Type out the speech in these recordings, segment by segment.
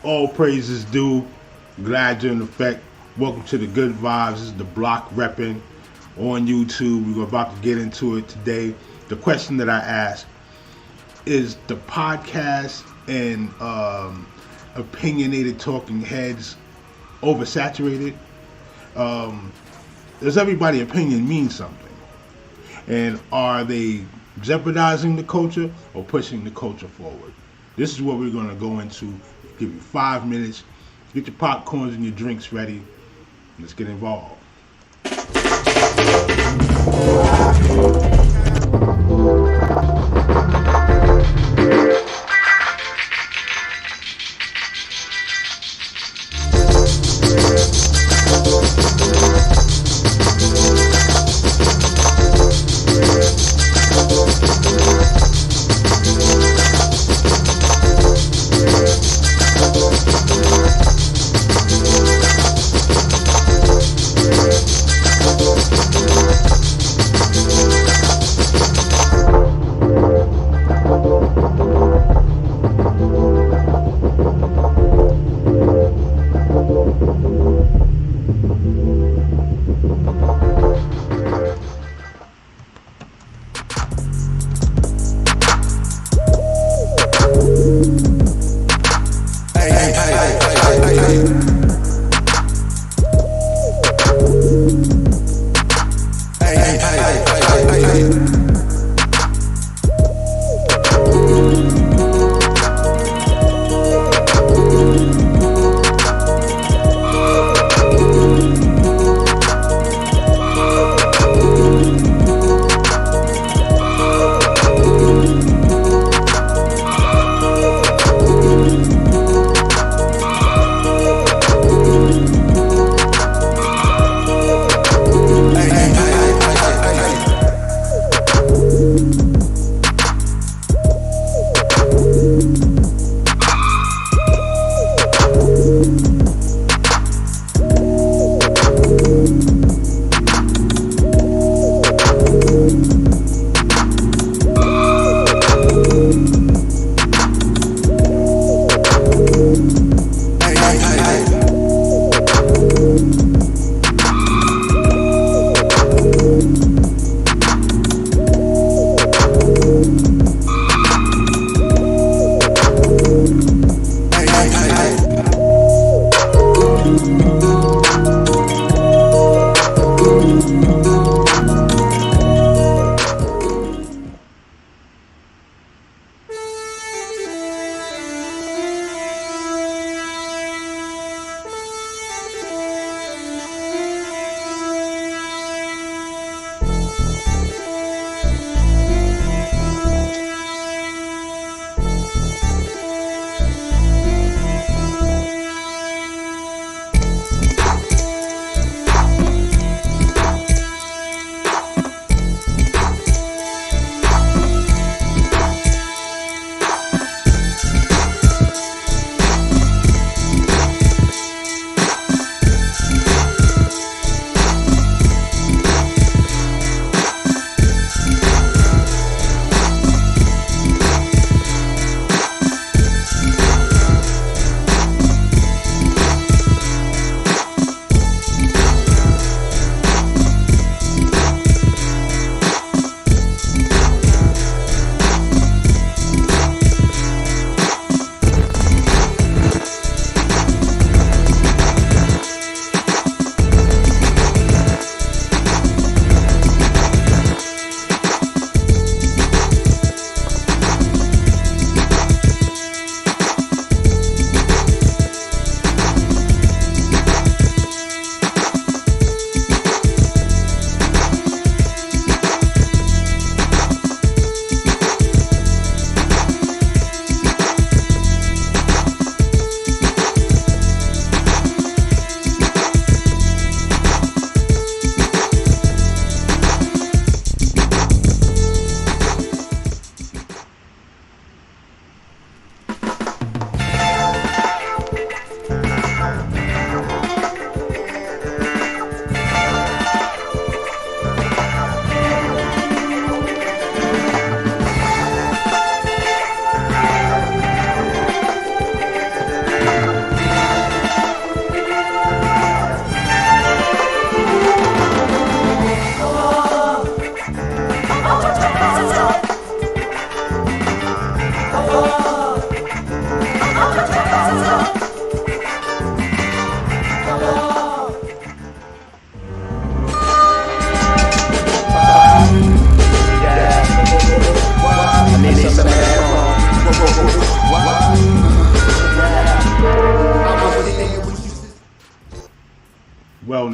All praises due. Glad you're in effect. Welcome to the Good Vibes. This is the Block Reppin' on YouTube. We're about to get into it today. The question that I asked is the podcast and opinionated talking heads oversaturated? Does everybody's opinion mean something? And are they jeopardizing the culture or pushing the culture forward? This is what we're going to go into. Give you 5 minutes. Get your popcorns and your drinks ready. Let's get involved.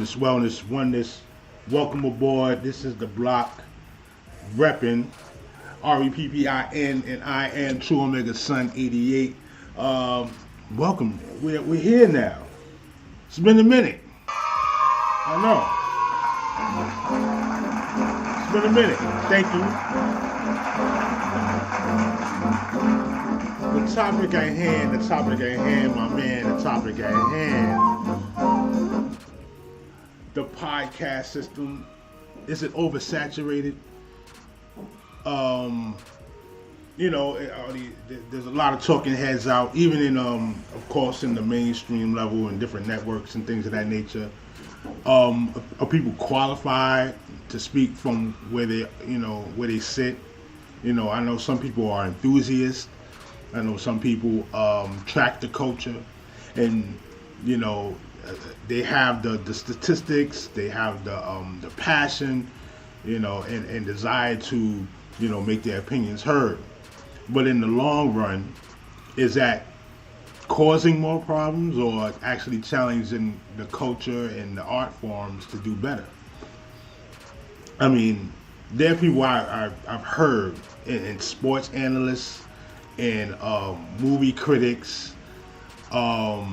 Wellness, Wellness, Oneness. Welcome aboard. This is the block repping REPPIN, and I am True Omega Sun 88. Welcome. We're here now. It's been a minute. I know. It's been a minute. Thank you. The topic at hand, my man, the topic at hand. The podcast system, is it oversaturated? There's a lot of talking heads out, even in, of course, in the mainstream level and different networks and things of that nature. Are people qualified to speak from where they sit? I know some people are enthusiasts. I know some people track the culture, and they have the statistics, they have the passion, and desire to make their opinions heard. But in the long run, is that causing more problems or actually challenging the culture and the art forms to do better? I mean, there are people I've heard, and sports analysts and movie critics, of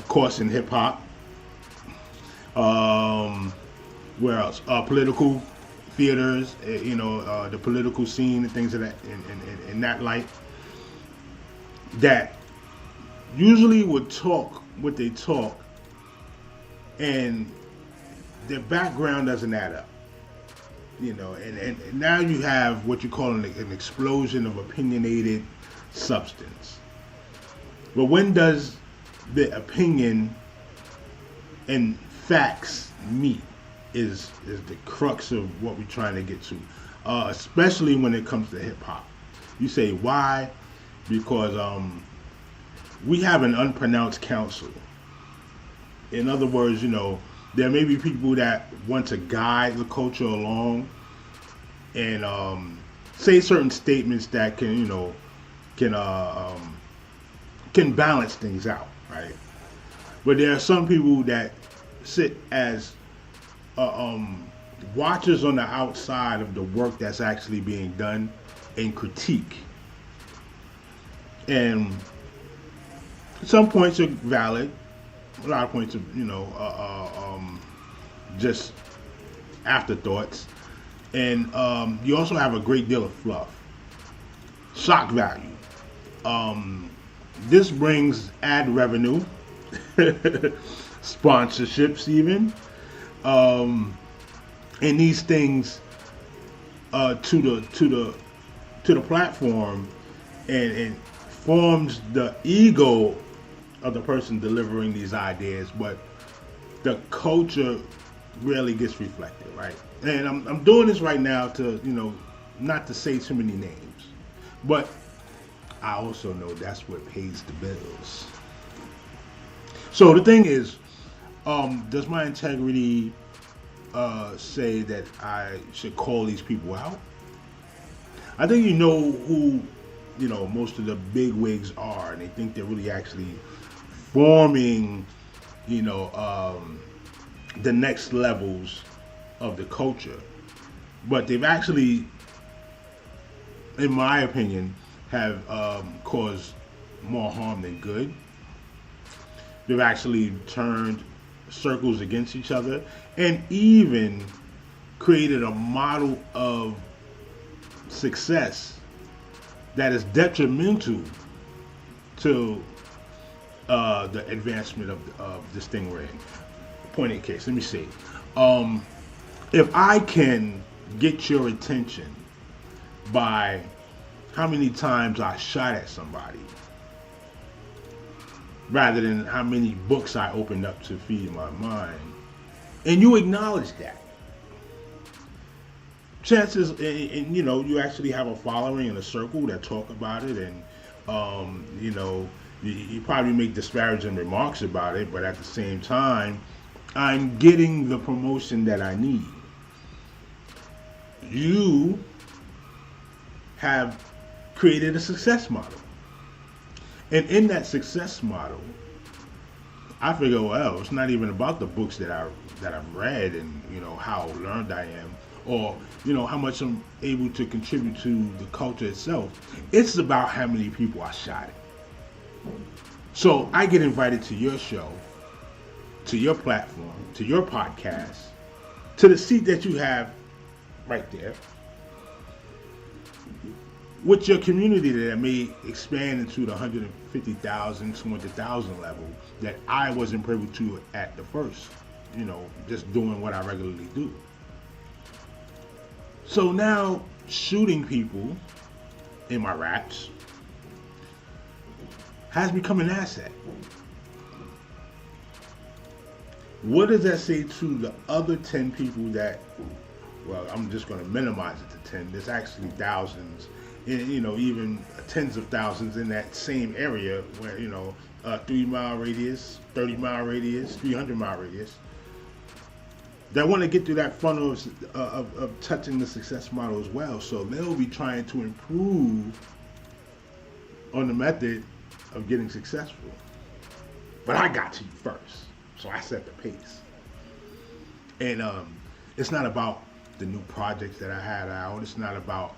course in hip hop. Where else? Political theaters, the political scene and things of that in that light. That usually would talk what they talk, and their background doesn't add up. And now you have what you call an explosion of opinionated substance. But when does the opinion and facts meet is the crux of what we're trying to get to, especially when it comes to hip hop. You say why? Because we have an unpronounced council. In other words, there may be people that want to guide the culture along and say certain statements that can balance things out, right? But there are some people that sit as watchers on the outside of the work that's actually being done and critique. And some points are valid. A lot of points are, just afterthoughts. And you also have a great deal of fluff. Shock value. This brings ad revenue, sponsorships even, and these things to the platform, and forms the ego of the person delivering these ideas, but the culture rarely gets reflected, right? And I'm doing this right now to not to say too many names, but I also know that's what pays the bills. So the thing is, does my integrity say that I should call these people out? I think who most of the big wigs are, and they think they're really actually forming the next levels of the culture. But they've actually, in my opinion, have caused more harm than good. They've actually turned circles against each other, and even created a model of success that is detrimental to the advancement of this thing we're in. Point in case, let me see. If I can get your attention by how many times I shot at somebody, rather than how many books I opened up to feed my mind, and you acknowledge that, chances, and you actually have a following in a circle that talk about it, and you probably make disparaging remarks about it, but at the same time, I'm getting the promotion that I need. You have created a success model. And in that success model, I figure, well, it's not even about the books that I've read and how learned I am, or how much I'm able to contribute to the culture itself. It's about how many people I shot it. So I get invited to your show, to your platform, to your podcast, to the seat that you have right there, with your community that may expand into the 150,000, 200,000 level that I wasn't privy to at the first, just doing what I regularly do. So now shooting people in my raps has become an asset. What does that say to the other 10 people that, well, I'm just going to minimize it to 10. There's actually thousands, even tens of thousands in that same area where, 3-mile radius, 30-mile radius, 300-mile radius, that want to get through that funnel of touching the success model as well. So they'll be trying to improve on the method of getting successful. But I got to you first. So I set the pace. And it's not about the new projects that I had out. It's not about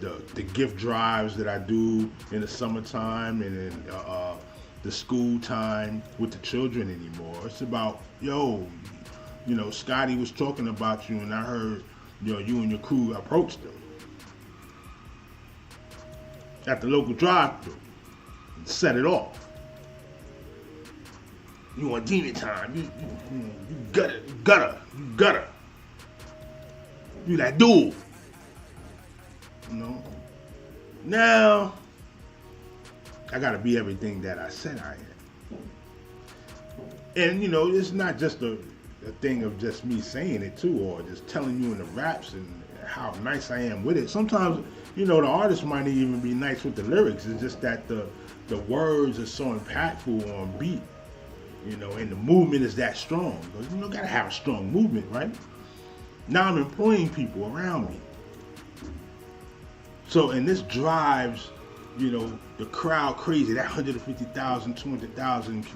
the gift drives that I do in the summertime and in the school time with the children anymore. It's about, Scotty was talking about you and I heard, you and your crew approached them at the local drive-thru and set it off. You want demon time. You gotta. You that dude. Now, I gotta be everything that I said I am. And, it's not just a thing of just me saying it too, or just telling you in the raps and how nice I am with it. Sometimes, the artist might even be nice with the lyrics. It's just that the words are so impactful on beat. And the movement is that strong. Because gotta have a strong movement, right? Now I'm employing people around me. So, and this drives, the crowd crazy. That 150,000, 200,000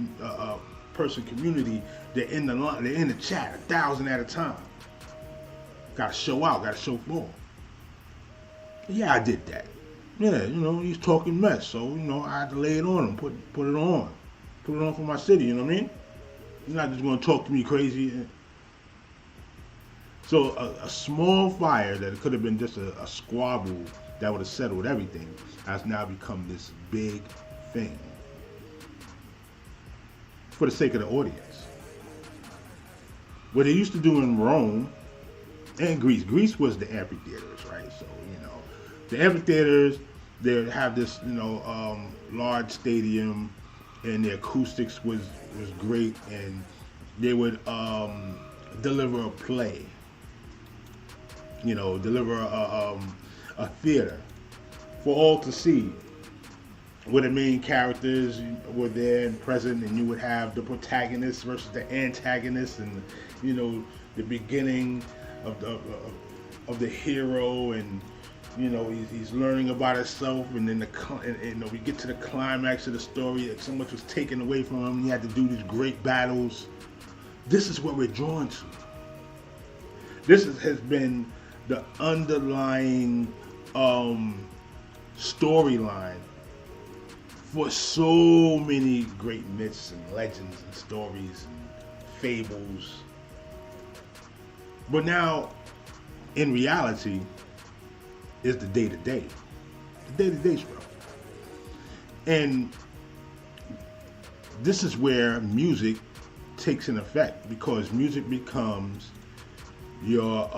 person community. They're in the chat, 1,000 at a time. Gotta show out. Gotta show forth. Yeah, I did that. Yeah, he's talking mess. So, I had to lay it on him. Put it on. Put it on for my city, you know what I mean? You're not just going to talk to me crazy. So a small fire that could have been just a squabble that would have settled everything has now become this big thing for the sake of the audience. What they used to do in Rome and Greece was the amphitheaters, right? So, the amphitheaters, they have this, large stadium, and the acoustics was great, and they would deliver a play, deliver a theater for all to see, where the main characters were there and present, and you would have the protagonist versus the antagonist, and the beginning of the hero, and he's learning about himself, and then we get to the climax of the story. That so much was taken away from him. He had to do these great battles. This is what we're drawn to. This has been the underlying storyline for so many great myths and legends and stories and fables. But now, in reality, is the day-to-day. The day-to-day struggle. And this is where music takes an effect, because music becomes your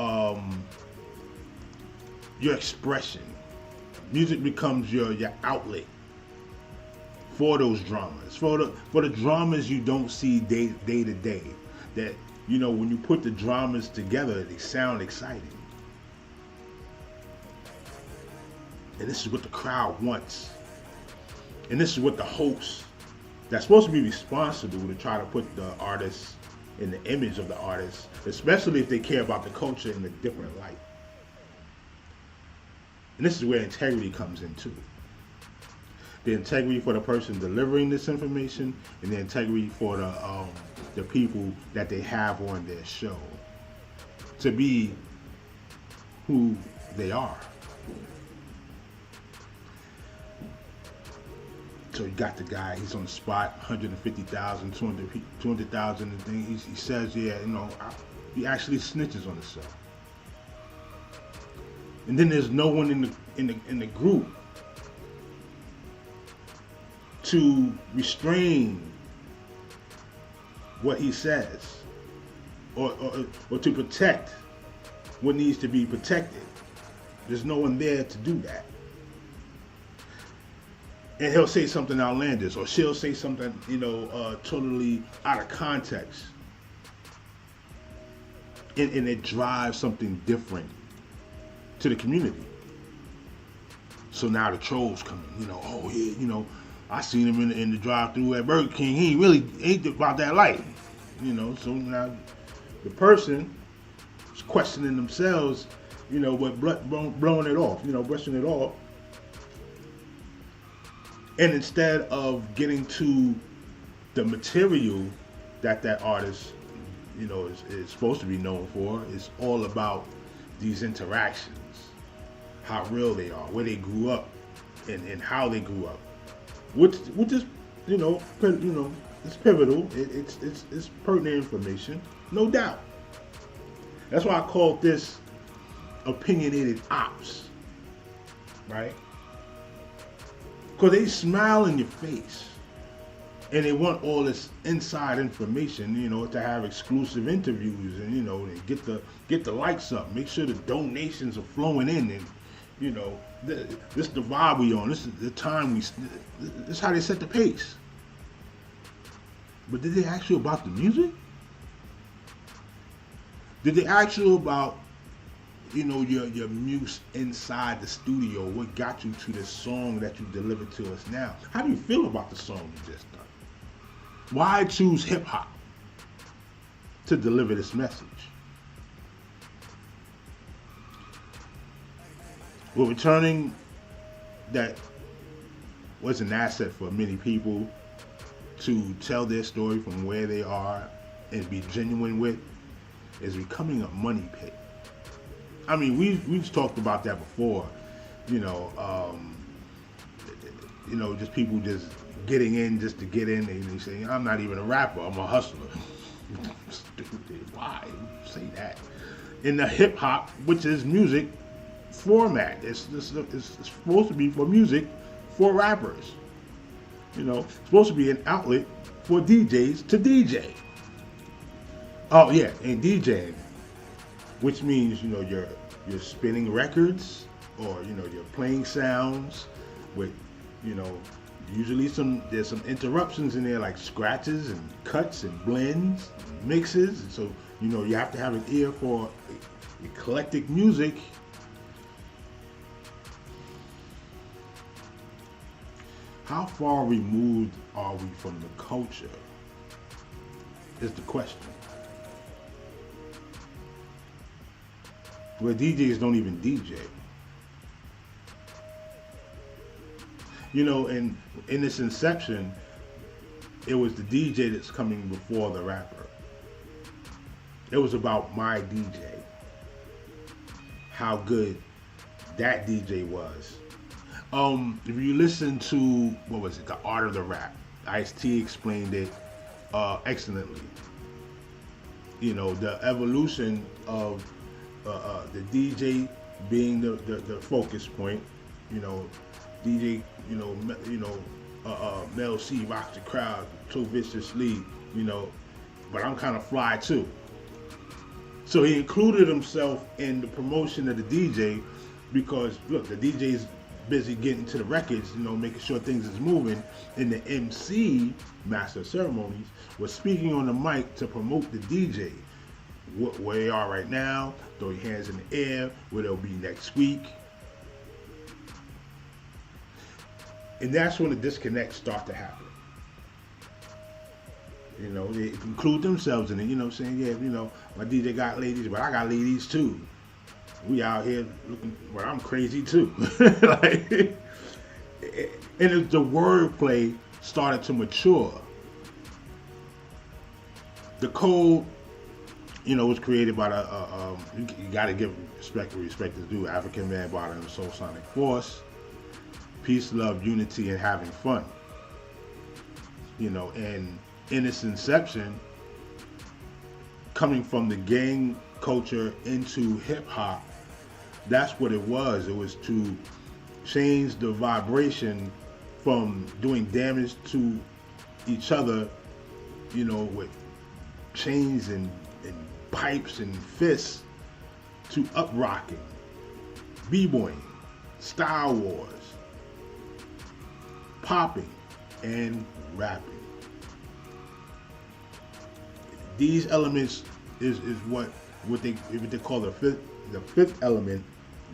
expression. Music becomes your outlet for those dramas. For the dramas you don't see day to day. That, when you put the dramas together, they sound exciting. And this is what the crowd wants. And this is what the host, that's supposed to be responsible to try to put the artist in the image of the artist, especially if they care about the culture in a different light. And this is where integrity comes in too. The integrity for the person delivering this information, and the integrity for the people that they have on their show to be who they are. So you got the guy, he's on the spot, 150,000, 200,000, and things. He says, yeah, he actually snitches on himself. And then there's no one in the group to restrain what he says, or to protect what needs to be protected. There's no one there to do that. And he'll say something outlandish, or she'll say something, totally out of context. And it drives something different to the community. So now the trolls come in, oh yeah, I seen him in the drive-thru at Burger King. He really ain't about that life, So now the person is questioning themselves, but blowing it off, brushing it off. And instead of getting to the material that artist, is supposed to be known for, it's all about these interactions, how real they are, where they grew up, and how they grew up, which is, it's pivotal. It's pertinent information, no doubt. That's why I called this opinionated ops, right? Because they smile in your face, and they want all this inside information, to have exclusive interviews, and they get the likes up, make sure the donations are flowing in, and this is the vibe we on. This is the time this is how they set the pace. But did they ask you about the music? Did they ask you about your muse inside the studio? What got you to this song that you delivered to us now? How do you feel about the song you just done? Why choose hip hop to deliver this message? Well, returning that was an asset for many people to tell their story from where they are and be genuine with is becoming a money pit. I mean, we've talked about that before, just people just getting in just to get in, and they say, I'm not even a rapper, I'm a hustler. Stupid, why say that? In the hip hop, which is music format, it's supposed to be for music for rappers. It's supposed to be an outlet for DJs to DJ. Oh yeah, and DJing, which means you're spinning records, or you're playing sounds with usually there's some interruptions in there, like scratches and cuts and blends and mixes. And so you have to have an ear for eclectic music. How far removed are we from the culture is the question. Where DJs don't even DJ. And in its inception, it was the DJ that's coming before the rapper. It was about my DJ. How good that DJ was. If you listen to, what was it, The Art of the Rap, Ice-T explained it excellently. The evolution of the DJ being the focus point, DJ, Mel C rocks the crowd so viciously, but I'm kind of fly too. So he included himself in the promotion of the DJ because, look, the DJ's busy getting to the records, making sure things is moving, and the MC, Master of Ceremonies, was speaking on the mic to promote the DJ. Where they are right now, throw your hands in the air, where they'll be next week. And that's when the disconnects start to happen. They include themselves in it, saying, yeah, my DJ got ladies, but I got ladies too. We out here looking, well, I'm crazy too. And as the wordplay started to mature, the code, was created by you got to give respect where respect is due. African man by the Soul Sonic Force, peace, love, unity, and having fun. And in its inception, coming from the gang culture into hip hop, that's what it was. It was to change the vibration from doing damage to each other, with chains and pipes and fists, to up rocking, b-boying, style wars, popping, and rapping. These elements is what they call the fifth element,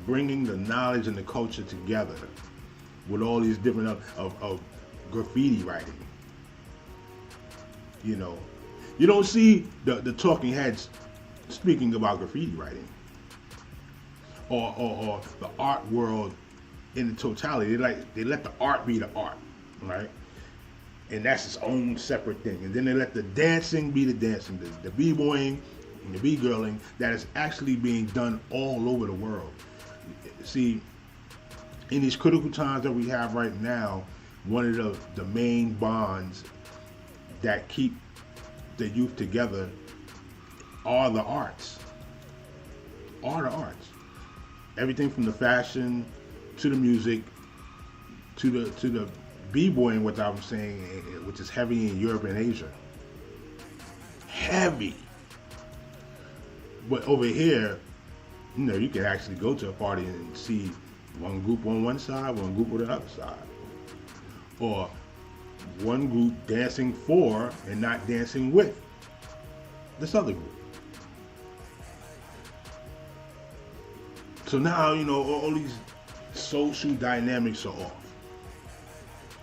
bringing the knowledge and the culture together with all these different of graffiti writing. You don't see the talking heads speaking about graffiti writing or the art world in the totality. They let the art be the art, right? And that's its own separate thing. And then they let the dancing be the dancing, the b-boying and the b-girling that is actually being done all over the world. See, in these critical times that we have right now, one of the main bonds that keep the youth together are the arts. Everything from the fashion to the music to the b-boying, what I'm saying, which is heavy in Europe and Asia. Heavy. But over here, you can actually go to a party and see one group on one side, one group on the other side. Or one group dancing for and not dancing with this other group. So now, all these social dynamics are off.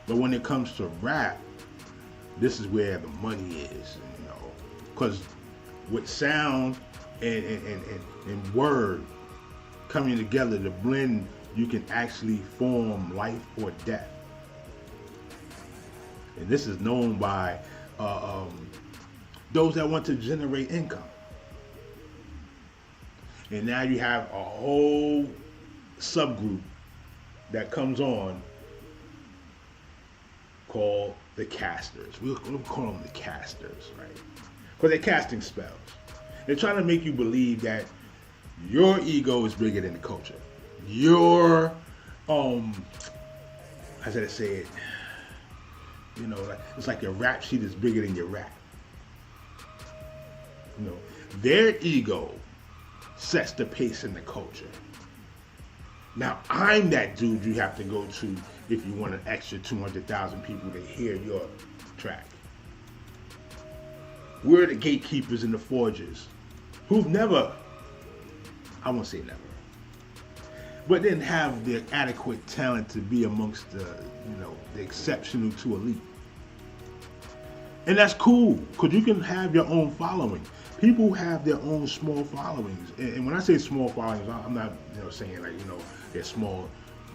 But when it comes to rap, this is where the money is, because with sound and word coming together to blend, you can actually form life or death. And this is known by those that want to generate income. And now you have a whole subgroup that comes on called the casters. We'll call them the casters, right? Because they're casting spells. They're trying to make you believe that your ego is bigger than the culture. Your, how should I say it? It's like your rap sheet is bigger than your rap. Their ego sets the pace in the culture. Now, I'm that dude you have to go to if you want an extra 200,000 people to hear your track. We're the gatekeepers and the forgers who've never, I won't say never, but didn't have the adequate talent to be amongst the exceptional to elite. And that's cool, because you can have your own following. People have their own small followings. And when I say small followings, I'm not saying they're small,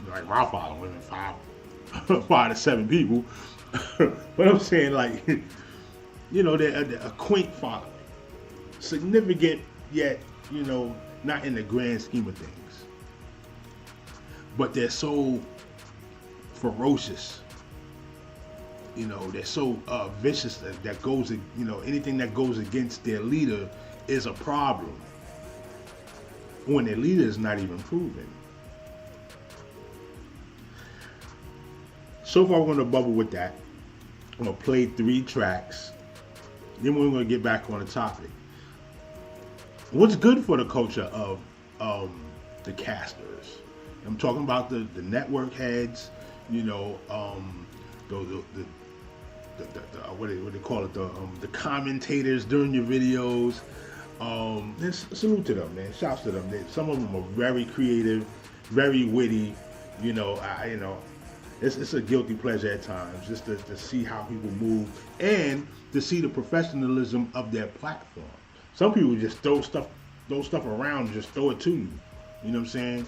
like my following, 5 to 7 people. But I'm saying they're a quaint following. Significant, yet, not in the grand scheme of things. But they're so ferocious. They're so vicious that goes, anything that goes against their leader is a problem. When their leader is not even proven. So far, we're going to bubble with that. I'm going to play 3 tracks. Then we're going to get back on the topic. What's good for the culture of the casters? I'm talking about the network heads, what do they call it? The commentators during your videos. And salute to them, man. Shouts to them. Some of them are very creative, very witty. It's a guilty pleasure at times just to see how people move and to see the professionalism of their platform. Some people just throw stuff around and just throw it to you. You know what I'm saying?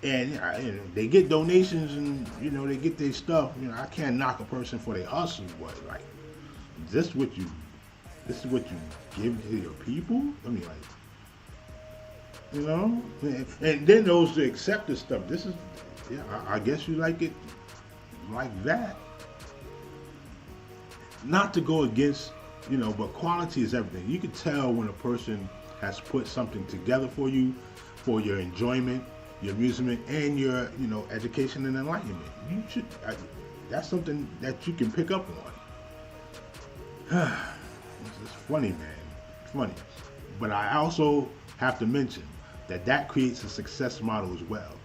And they get donations, and they get their stuff. I can't knock a person for their hustle, but like, this what you this is what you give to your people. I mean, like, and then those that accept this stuff. This is, yeah, I guess you like it like that. Not to go against, but quality is everything. You can tell when a person has put something together for you, for your enjoyment, your amusement, and your, education and enlightenment. That's something that you can pick up on. It's funny, man. It's funny. But I also have to mention that creates a success model as well.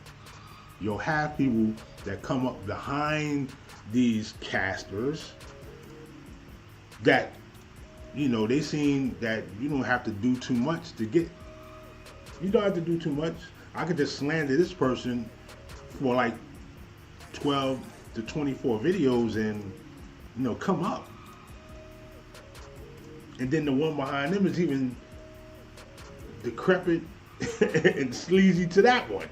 You'll have people that come up behind these casters that, they seen that you don't have to do too much to get. You don't have to do too much. I could just slander this person for like 12 to 24 videos and, come up. And then the one behind them is even decrepit and sleazy to that one.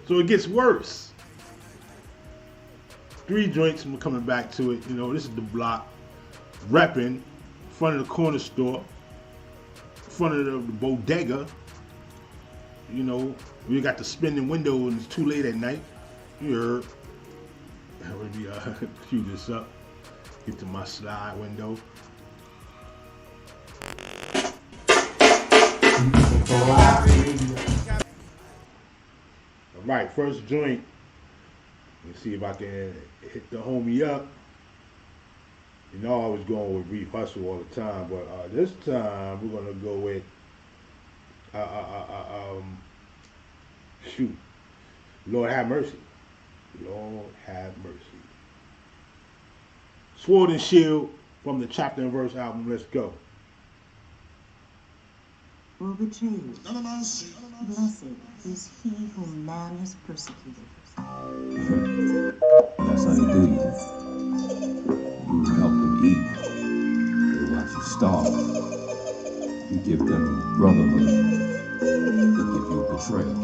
So it gets worse. 3 joints, I'm coming back to it. This is the block repping, front of the corner store, front of the bodega. We got the spinning window and it's too late at night. You heard. Let me cue this up. Get to my slide window. Alright, first joint. Let's see if I can hit the homie up. I was going with Reef Hustle all the time, but this time we're gonna go with shoot, Lord Have Mercy. Lord Have Mercy. Sword and Shield from the Chapter and Verse album. Let's go. Will be changed. Blessed is he whom man has persecuted. That's how they do you. You help them eat. They watch you starve. You give them brotherhood. They give you betrayal.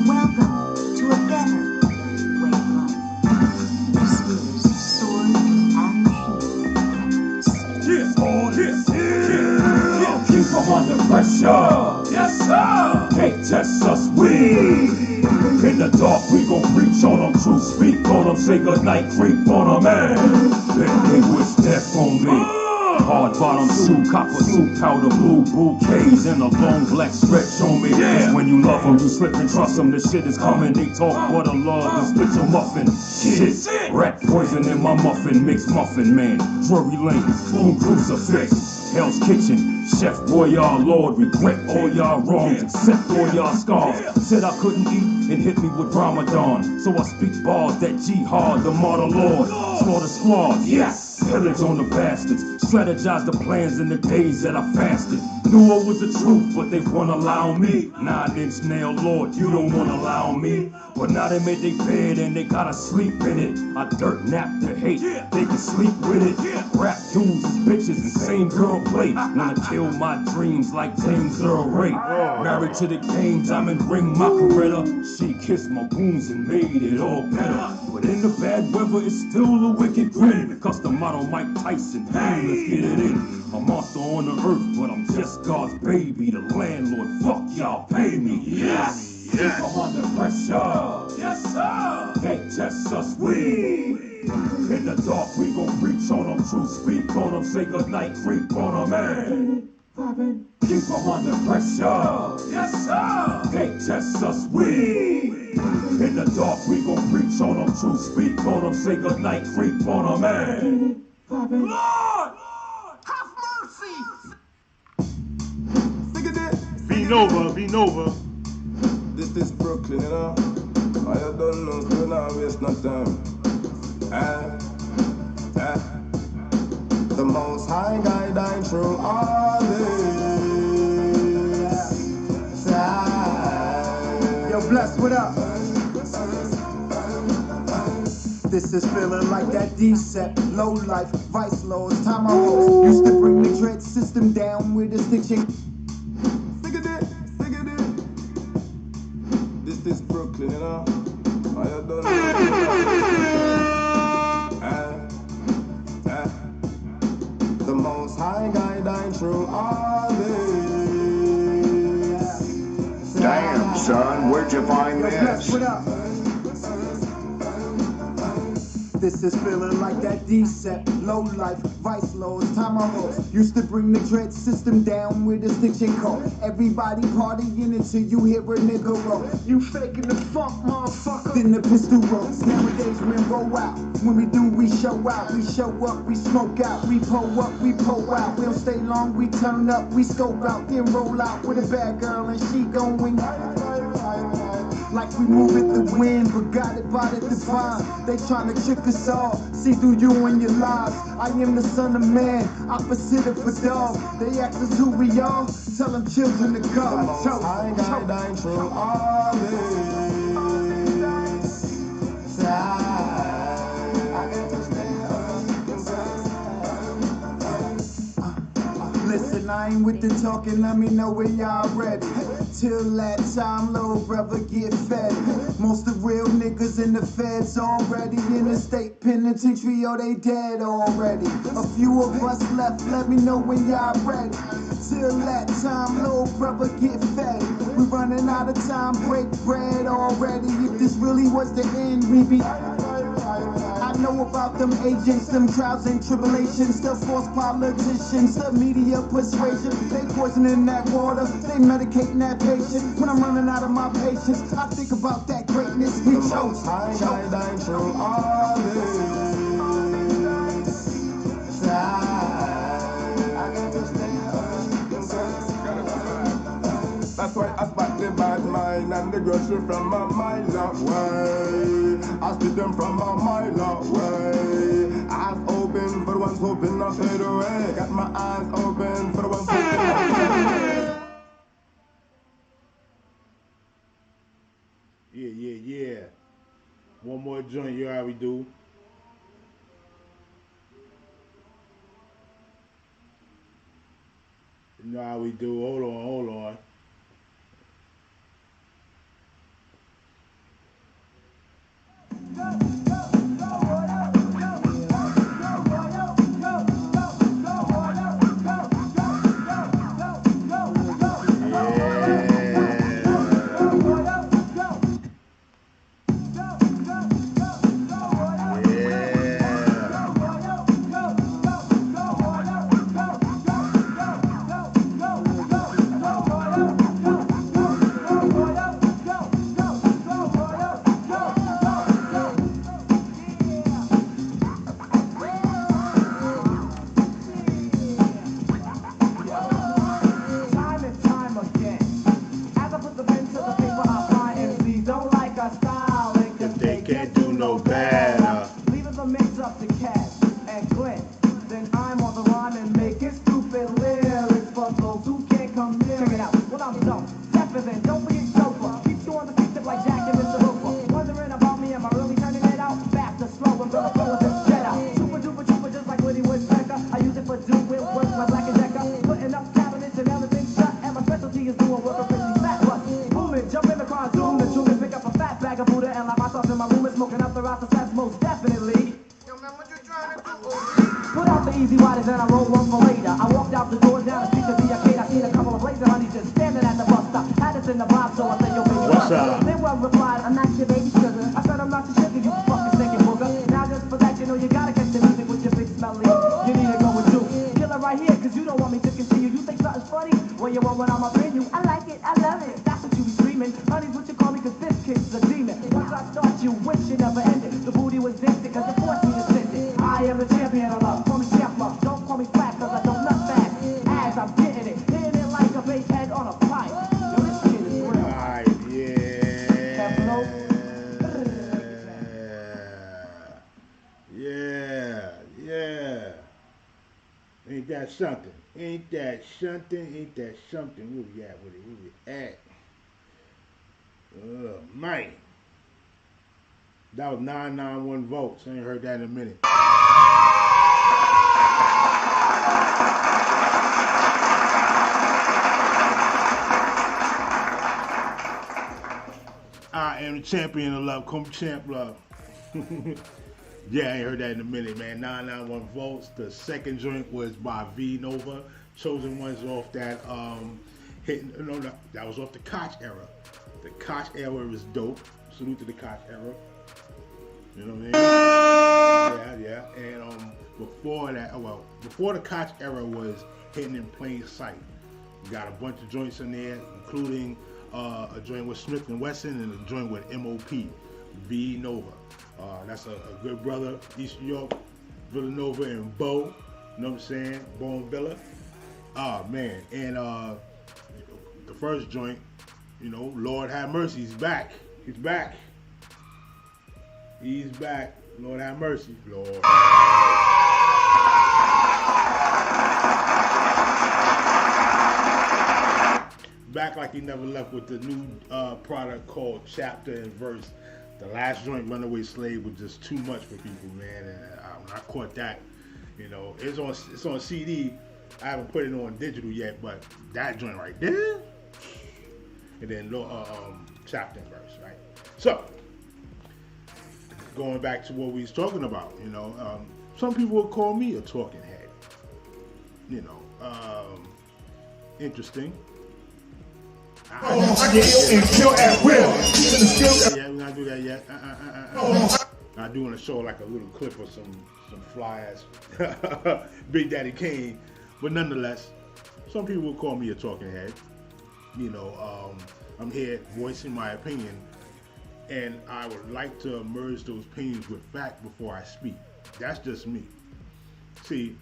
Welcome to a better way of life. This is Sword and Yeah. Keep them under pressure. Yes, sir. Can't test us, we. In the dark, we gon' preach on them, truth speak on them, say goodnight, creep on them, man. They wish death on me. Hard bottom shoe, copper suit, powder blue, bouquets, and a long black stretch on me. Yeah. When you love them, you slip and trust them, the shit is coming. They talk what a love and split your muffin. Shit, rat poison in my muffin, mixed muffin, man. Drury Lane, boom crucifix. Hell's Kitchen, Chef Boyard Lord, regret all y'all wrongs, accept all y'all scars. Said I couldn't eat and hit me with Ramadan. So I speak bars that jihad, the martyr lord. Slaughter squad, yes. Pillage on the bastards, strategize the plans in the days that I fasted. Knew it was the truth, but they won't allow me. 9-inch nail lord, you don't wanna allow me. But now they made their bed and they gotta sleep in it. I dirt nap the hate, they can sleep with it. Rap dudes is bitches and same girl play. Wanna kill my dreams like James Earl Ray. Married to the games, I'm in ring Macarena. She kissed my wounds and made it all better. But in the bad weather, it's still a wicked grin. Cause the motto Mike Tyson, hey, let's get it in. A monster on the earth, but I'm just God's baby. The landlord, fuck y'all, pay me. Yes. Keep them under pressure. Yes, sir. Can't test us, we. In the dark, we gon' preach on them, truth speak on them, say goodnight, creep on them, man. Keep them under pressure. Yes, sir. Can't test us, we. In the dark, we gon' preach on them, truth speak on them, say goodnight, creep on them, man. Lord, have mercy. Be Nova. This is Brooklyn, I don't know, do not waste no time. The Most High guiding through all this time. Yo, bless, what up? This is feeling like that D-set, low life, vice lords, time I rose. Used to bring the dread system down with distinction. Figured it. This is Brooklyn, you know. I don't know. The most high guiding through all this. Damn, son, where'd you find this? What up? This is feeling like that D-set, low life, vice lords, time I rose. Used to bring the dread system down with distinction code. Everybody partying until you hear a nigga roll. You faking the funk, motherfucker. Then the pistol rolls. Nowadays we roll out. When we do, we show out. We show up, we smoke out. We pull up, we pull out. We don't stay long, we turn up, we scope out. Then roll out with a bad girl and she going like we move it the wind, but got it by the divine. They tryna trick us all, see through you and your lies. I am the son of man, opposite of a dog. They ask us who we are, tell them children of God. The most high guiding through all this. Listen, I ain't with the talking, let me know when y'all ready. Till that time, little brother get fed. Most of real niggas in the feds already in the state penitentiary, or they dead already. A few of us left, let me know when y'all ready. Till that time, little brother get fed. We running out of time, break bread already. If this really was the end, we be... I know about them agents, them trials and tribulations, the false politicians, the media persuasion. They poisoning that water, they medicating that patient. When I'm running out of my patience, I think about that greatness we chose. High guiding through all this. That's why I spot the bad mind and the grocery from a mile away. I spit them from a mile away. Eyes open for the ones hoping not fade away. Got my eyes open for the ones hoping not fade away. Yeah. One more joint, you know how we do. You know how we do. Hold on. What's up? Then one replied, I'm not your baby sugar. I said I'm not your sugar, you fucking stinking booger. Now just for that, you know you gotta catch the music with your big smelly. You need to go and do. Kill it right here, cause you don't want me to continue. You think something's funny? Well, you want when I'm up in you. I like it, I love it. That's what you be screaming. Honey's what you call me, cause this kid's a demon. Once I start, you wish it never ended. The booty was dancing, cause you forced me to send it. I am the champion of love. Call me champ love. Don't call me flat, cause I don't nut fast. As I'm getting it, hitting it like a bass head on a pipe. Yo, this kid is real. Alright, yeah. Ain't that something? Ain't that something? Where we at with it? Where we at? Oh, man. That was 991 volts. I ain't heard that in a minute. I am the champion of love. Come champ love. Yeah, I ain't heard that in a minute, man. 991 volts. The second joint was by V Nova. Chosen Ones off that that was off the Koch era. The Koch era is dope. Salute to the Koch era. You know what I mean? Yeah. And before that, before the Koch era was Hidden in Plain Sight. You got a bunch of joints in there, including a joint with Smith and Wesson and a joint with MOP, V Nova. That's a good brother, East New York, Villanova and Bo. You know what I'm saying? Bo and Villa. Oh man, and the first joint, Lord have mercy, he's back. He's back. He's back. Lord have mercy. Lord. Back like he never left with the new product called Chapter and Verse. The last joint, Runaway Slave, was just too much for people, man. And when I caught that, it's on CD. I haven't put it on digital yet, but that joint right there, and then Chapter and Verse, right? So, going back to what we was talking about, some people would call me a talking head. Interesting. And kill at will. Yeah, we're not do that yet. I'm doing a show like a little clip of some fly ass Big Daddy Kane, but nonetheless, some people will call me a talking head. I'm here voicing my opinion, and I would like to merge those opinions with fact before I speak. That's just me. See,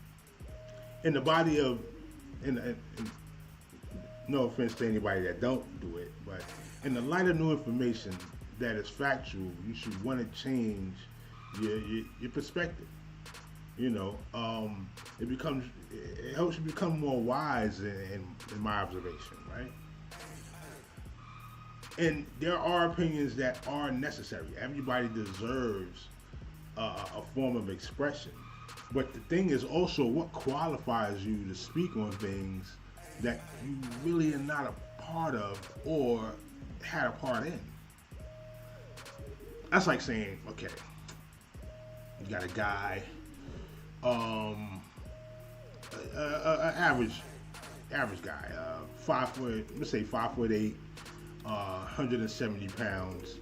in the body of, no offense to anybody that don't do it, but in the light of new information that is factual, you should want to change your perspective. It helps you become more wise in my observation, right? And there are opinions that are necessary. Everybody deserves a form of expression. But the thing is also what qualifies you to speak on things that you really are not a part of or had a part in. That's like saying, okay, you got a guy, average guy, 5 foot, let's say 5'8", 170 pounds,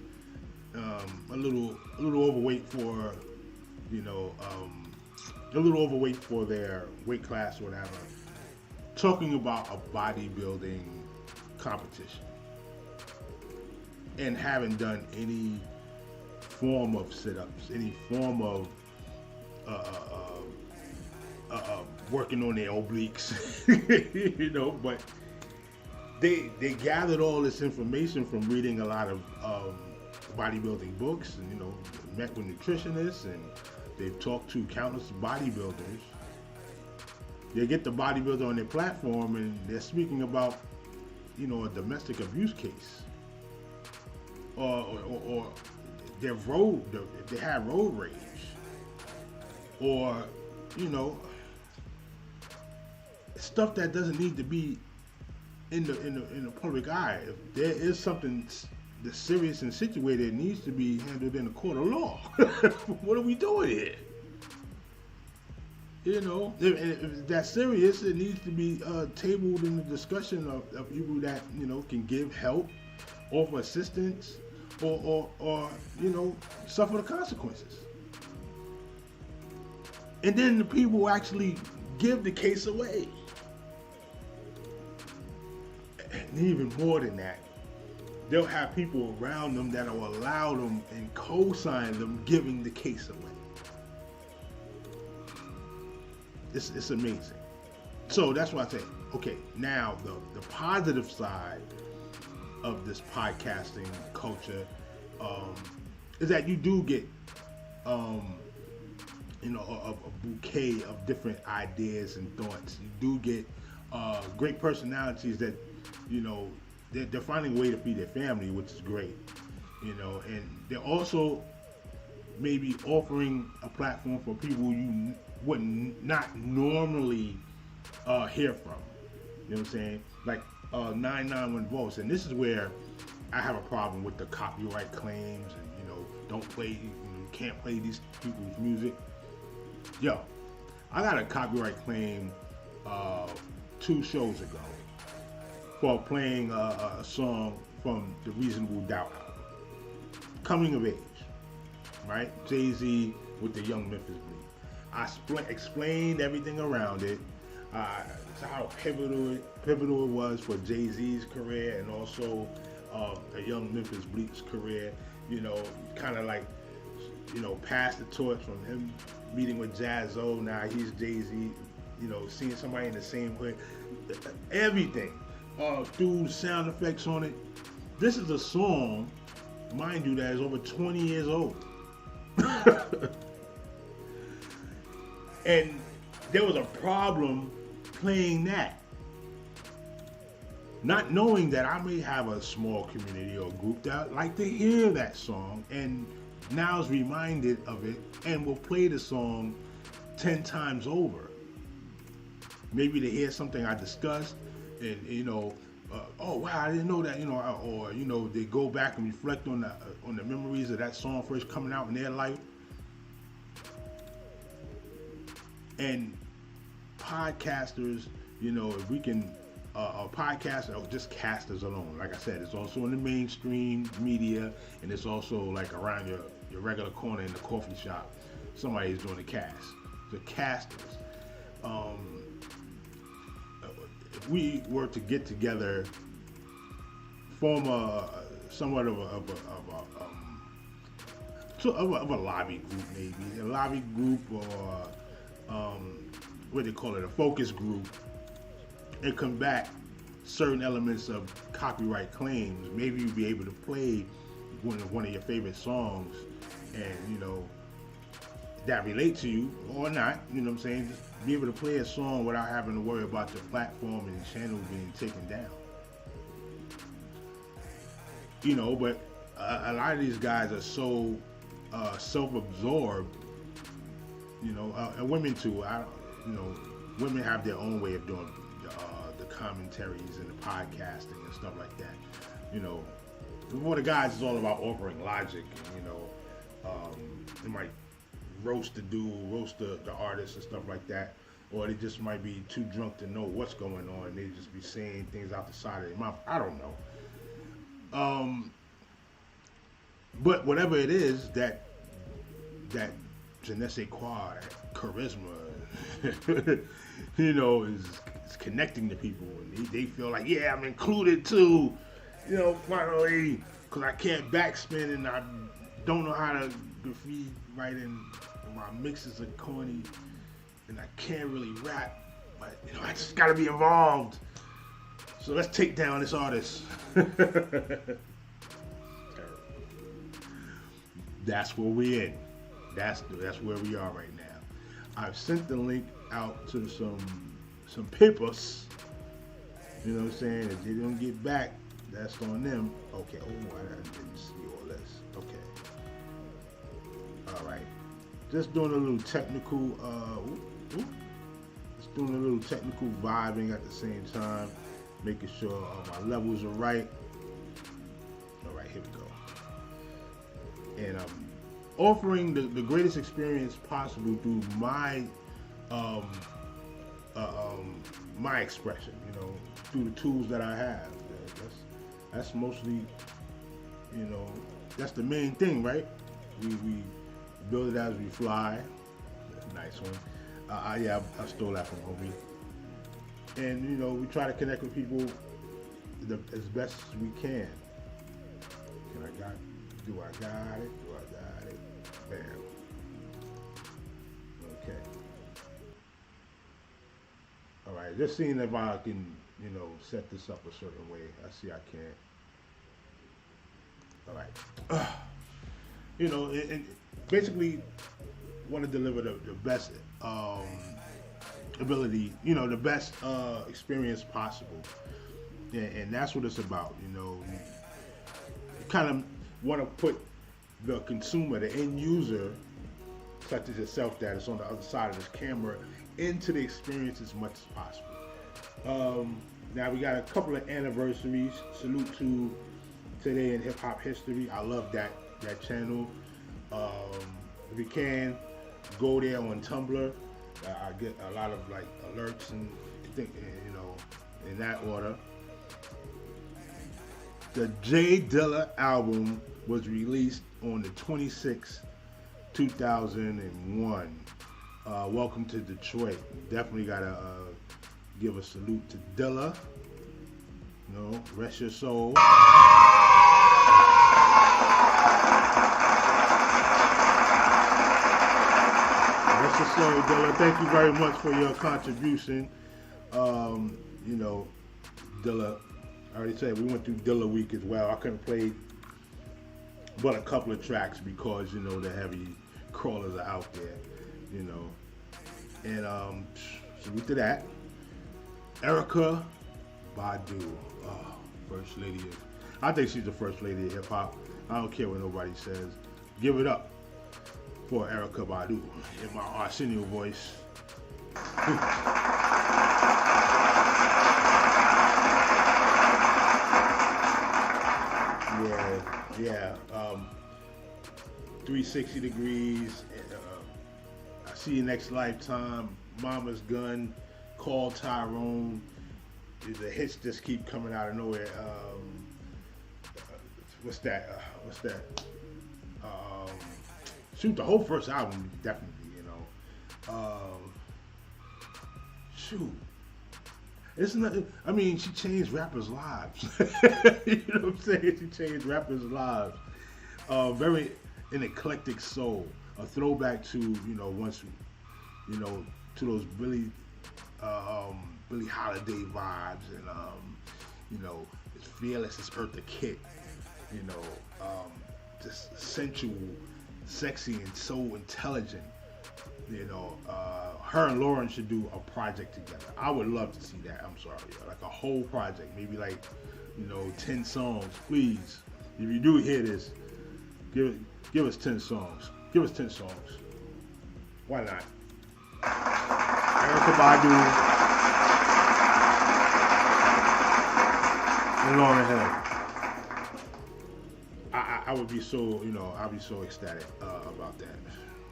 a little overweight for, a little overweight for their weight class or whatever. Talking about a bodybuilding competition and haven't done any form of sit-ups, any form of working on their obliques, but they gathered all this information from reading a lot of bodybuilding books and, met with nutritionists, and they've talked to countless bodybuilders. They get the bodybuilder on their platform and they're speaking about, a domestic abuse case, or they have road rage, or stuff that doesn't need to be in the public eye. If there is something that's serious and situated, it needs to be handled in a court of law. What are we doing here? If that's serious, it needs to be tabled in the discussion of people that, can give help, offer assistance, or suffer the consequences. And then the people actually give the case away. And even more than that, they'll have people around them that will allow them and co-sign them giving the case away. It's amazing. So that's why I say, okay, now the positive side of this podcasting culture is that you do get a bouquet of different ideas and thoughts. You do get great personalities that, they're finding a way to feed their family, which is great. And they're also maybe offering a platform for people you would not normally hear from. You know what I'm saying? Like 991 volts, and this is where I have a problem with the copyright claims and don't play, you can't play these people's music. Yo, I got a copyright claim 2 shows ago for playing a song from the Reasonable Doubt album, Coming of Age, right? Jay-Z with the Young Memphis Bleak. I explained everything around it, how pivotal it was for Jay-Z's career and also the Young Memphis Bleak's career. Kind of like, passed the torch from him meeting with Jazzo. Now he's Jay-Z. Seeing somebody in the same hood, everything. Through the sound effects on it. This is a song, mind you, that is over 20 years old. And there was a problem playing that. Not knowing that I may have a small community or group that like to hear that song and now is reminded of it and will play the song 10 times over. Maybe to hear something I discussed and oh wow, I didn't know that, or they go back and reflect on the memories of that song first coming out in their life. And podcasters, if we can podcasts or just casters alone, like I said, it's also in the mainstream media, and it's also like around your regular corner in the coffee shop, somebody's doing the cast. The casters. If we were to get together, form somewhat of a lobby group, maybe a lobby group, or what they call it, a focus group, and combat certain elements of copyright claims. Maybe you'll be able to play one of your favorite songs, and that relate to you or not. You know what I'm saying? Just be able to play a song without having to worry about your platform and channel being taken down. But a lot of these guys are so self-absorbed. And women too. Women have their own way of doing the commentaries and the podcasting and stuff like that. For the guys, it's all about offering logic. They might roast the artist and stuff like that, or they just might be too drunk to know what's going on. They just be saying things out the side of their mouth. I don't know. But whatever it is, that je ne sais quoi, that charisma, is connecting to people, and they feel like, yeah, I'm included too. Finally, because I can't backspin and I don't know how to graffiti right, and my mixes are corny, and I can't really rap, but I just gotta be involved. So let's take down this artist. That's where we're in. That's where we are right now. I've sent the link out to some papers. You know what I'm saying? If they don't get back, that's on them. Okay. Oh, I didn't see all this. Okay. All right. Just doing a little technical. Just doing a little technical vibing at the same time, making sure my levels are right. All right, here we go. And I'm offering the greatest experience possible through my my expression, through the tools that I have. That's mostly, that's the main thing, right? We build it as we fly. That's a nice one. I stole that from homie. And we try to connect with people as best as we can. Do I got it? Bam. Okay. All right, just seeing if I can, set this up a certain way. I see I can. All right. And basically want to deliver the best ability, the best experience possible. And that's what it's about, You kind of want to put the consumer, the end user, such as yourself, that is on the other side of this camera, into the experience as much as possible. Now we got a couple of anniversaries. Salute to Today in Hip Hop History. I love that channel. If you can, go there on Tumblr. I get a lot of like alerts and in that order. The J Dilla album was released on the 26th, 2001. Welcome to Detroit. Definitely gotta give a salute to Dilla. Rest your soul. Rest your soul, Dilla. Thank you very much for your contribution. Dilla, I already said we went through Dilla week as well. I couldn't play but a couple of tracks because the heavy crawlers are out there, and salute to that. Erykah Badu, first lady I think she's the first lady of hip hop. I don't care what nobody says. Give it up for Erykah Badu in my Arsenio voice. Yeah. 360 Degrees. I See You Next Lifetime. Mama's Gun. Call Tyrone. The hits just keep coming out of nowhere. What's that? Shoot, the whole first album, definitely. Shoot. It's not. I mean, she changed rappers' lives. You know what I'm saying? She changed rappers' lives. Very an eclectic soul. A throwback to once to those Billie Holiday vibes, and it's fearless as Eartha Kitt. Just sensual, sexy, and so intelligent. Her and Lauren should do a project together. I would love to see that. I'm sorry, like a whole project, maybe like 10 songs, please. If you do hear this, give us 10 songs. Give us 10 songs. Why not? Erykah Badu and Lauren Hill. I would be so, I'd be so ecstatic about that.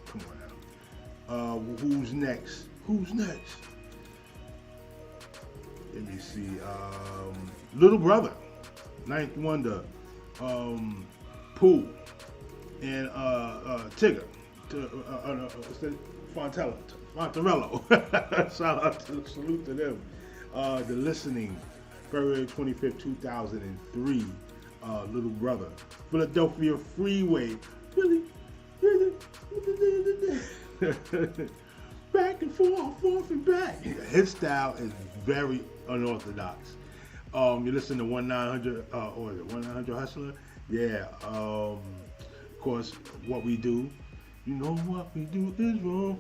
Come on now. Who's next? Let me see. Little Brother, Ninth Wonder, Pooh, and Tigger. Fontarello. Salute to them. The Listening, February 25th, 2003. Little Brother. Philadelphia Freeway. Really? Back and forth and back. His style is very unorthodox. You listen to 1-900, or is it 1-900 Hustler? Yeah. Of course, What We Do. What we do is wrong.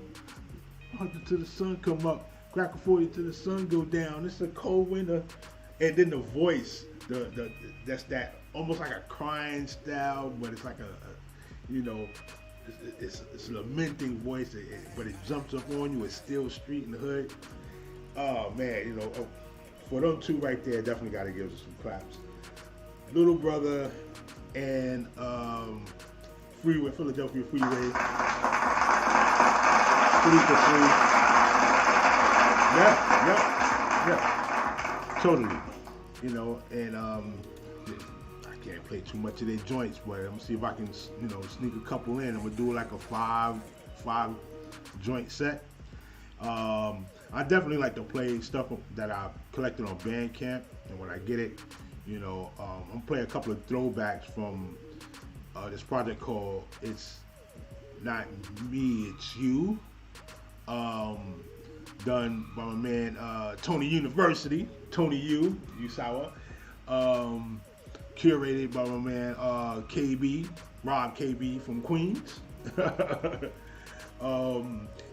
100 till the sun come up. Crack a 40 till the sun go down. It's a cold winter. And then the voice, that's that almost like a crying style, but it's like it's a lamenting voice, but it jumps up on you. It's still street in the hood. Oh man, for them two right there, definitely got to give us some claps. Little Brother and Freeway, Philadelphia Freeway. Yeah, totally. And I can't play too much of their joints, but I'm gonna see if I can, sneak a couple in. I'm gonna do like a five joint set. I definitely like to play stuff that I collected on Bandcamp, and when I get it, I'm gonna play a couple of throwbacks from this project called It's Not Me, It's You, done by my man Tony University, Tony Usawa, curated by my man Rob KB from Queens,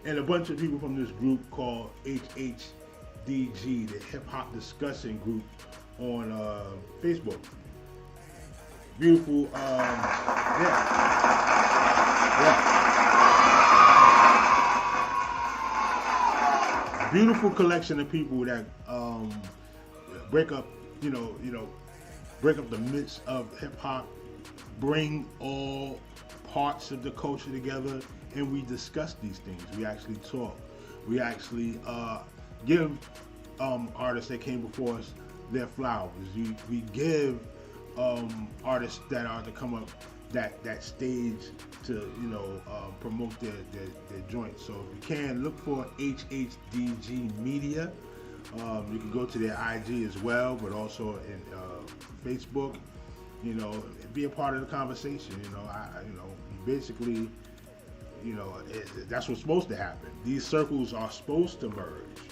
and a bunch of people from this group called HHDG, the Hip Hop Discussion Group on Facebook. Beautiful, yeah. Beautiful collection of people that break up, break up the midst of hip hop, bring all parts of the culture together, and we discuss these things. We actually talk. We actually give artists that came before us their flowers. We give artists that are to come up that stage to promote their joints. So if you can, look for HHDG Media. You can go to their IG as well, but also in Facebook. Be a part of the conversation. Basically, that's what's supposed to happen. These circles are supposed to merge.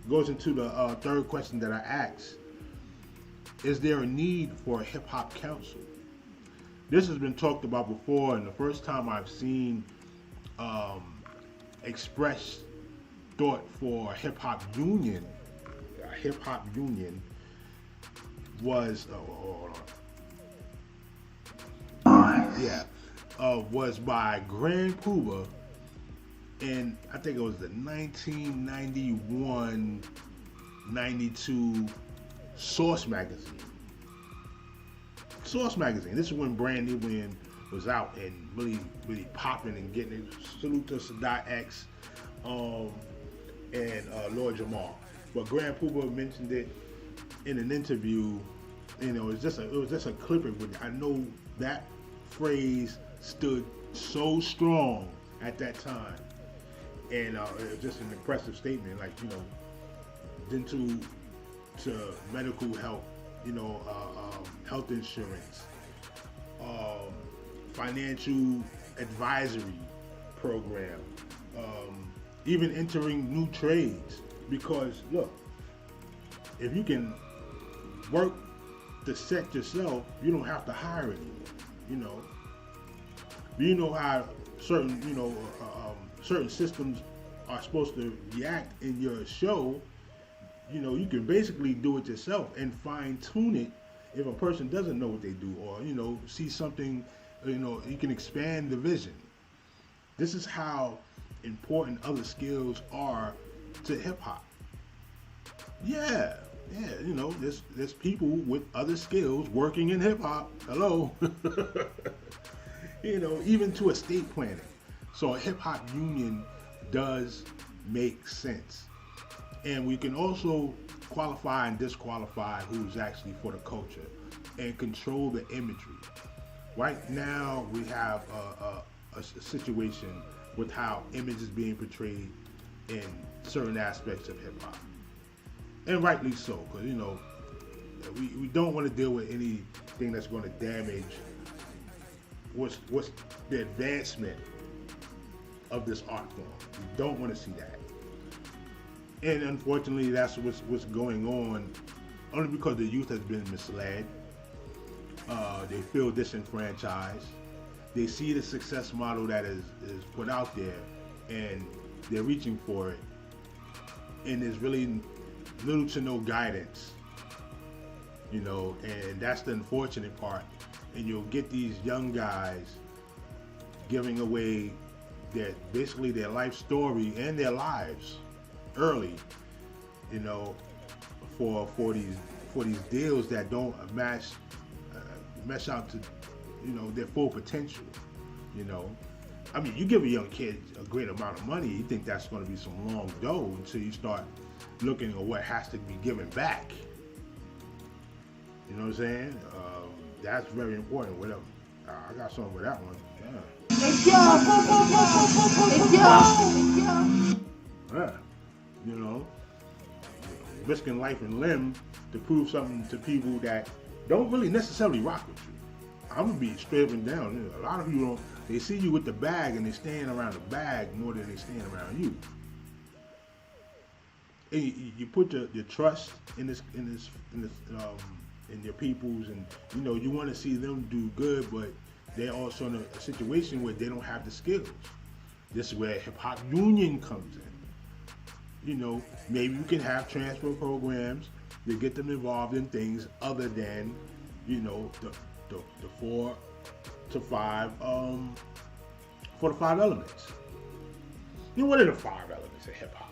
Goes into the third question that I asked. Is there a need for a hip hop council? This has been talked about before, and the first time I've seen expressed thought for a hip hop union was was by Grand Puba in, I think it was the 1991-92 Source magazine. Source magazine. This is when Brandy Wynn was out and really popping and getting it. Salute to Sadat X and Lord Jamal. But Grand Puba mentioned it in an interview. It was just a clipping, but I know that phrase stood so strong at that time, and it was just an impressive statement. Like dental to medical help, health insurance, financial advisory program, even entering new trades. Because look, if you can work the set yourself, you don't have to hire anyone. You know how certain certain systems are supposed to react in your show. You can basically do it yourself and fine tune it if a person doesn't know what they do, or see something. You can expand the vision. This is how important other skills are to hip hop. Yeah, there's people with other skills working in hip hop. Hello. Even to estate planning. So a hip hop union does make sense. And we can also qualify and disqualify who's actually for the culture and control the imagery. Right now we have a situation with how image is being portrayed in certain aspects of hip hop. And rightly so, because we don't want to deal with anything that's going to damage what's the advancement of this art form. We don't want to see that. And unfortunately, that's what's going on, only because the youth has been misled. They feel disenfranchised. They see the success model that is put out there, and they're reaching for it. And there's really little to no guidance, and that's the unfortunate part. And you'll get these young guys giving away basically their life story and their lives early, for these deals that don't mesh out to their full potential. I mean, you give a young kid a great amount of money, you think that's going to be some long dough until you start looking at what has to be given back. You know what I'm saying? That's very important. Whatever. I got something with that one. Yeah. Risking life and limb to prove something to people that don't really necessarily rock with you. I'm gonna be straight up and down. A lot of people don't. They see you with the bag and they stand around the bag more than they stand around you. And you put your trust in your peoples, and you want to see them do good, but they're also in a situation where they don't have the skills. This is where hip hop union comes in. Maybe you can have transfer programs to get them involved in things other than the 4 to 5 for the 5 elements. You know, what are the 5 elements of hip hop?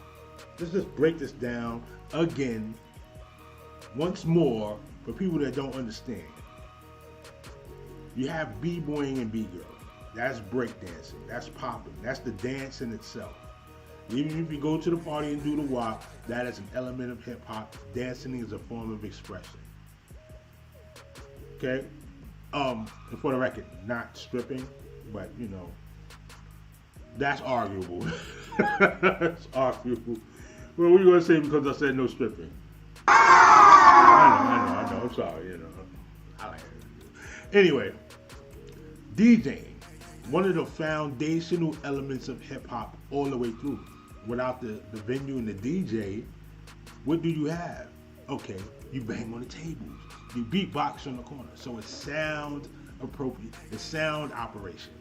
Let's just break this down again, once more, for people that don't understand. You have b-boying and b-girl. That's breakdancing. That's popping. That's the dance in itself. Even if you go to the party and do the WAP, that is an element of hip hop. Dancing is a form of expression. Okay? And for the record, not stripping, but you know, that's arguable. That's arguable. Well, what are you gonna say because I said no stripping? I know. I'm sorry, you know. I like it. Anyway, DJing, one of the foundational elements of hip hop all the way through. Without the venue and the DJ, what do you have? Okay, you bang on the tables. You beatbox on the corner. So it's sound appropriate. It's sound operation.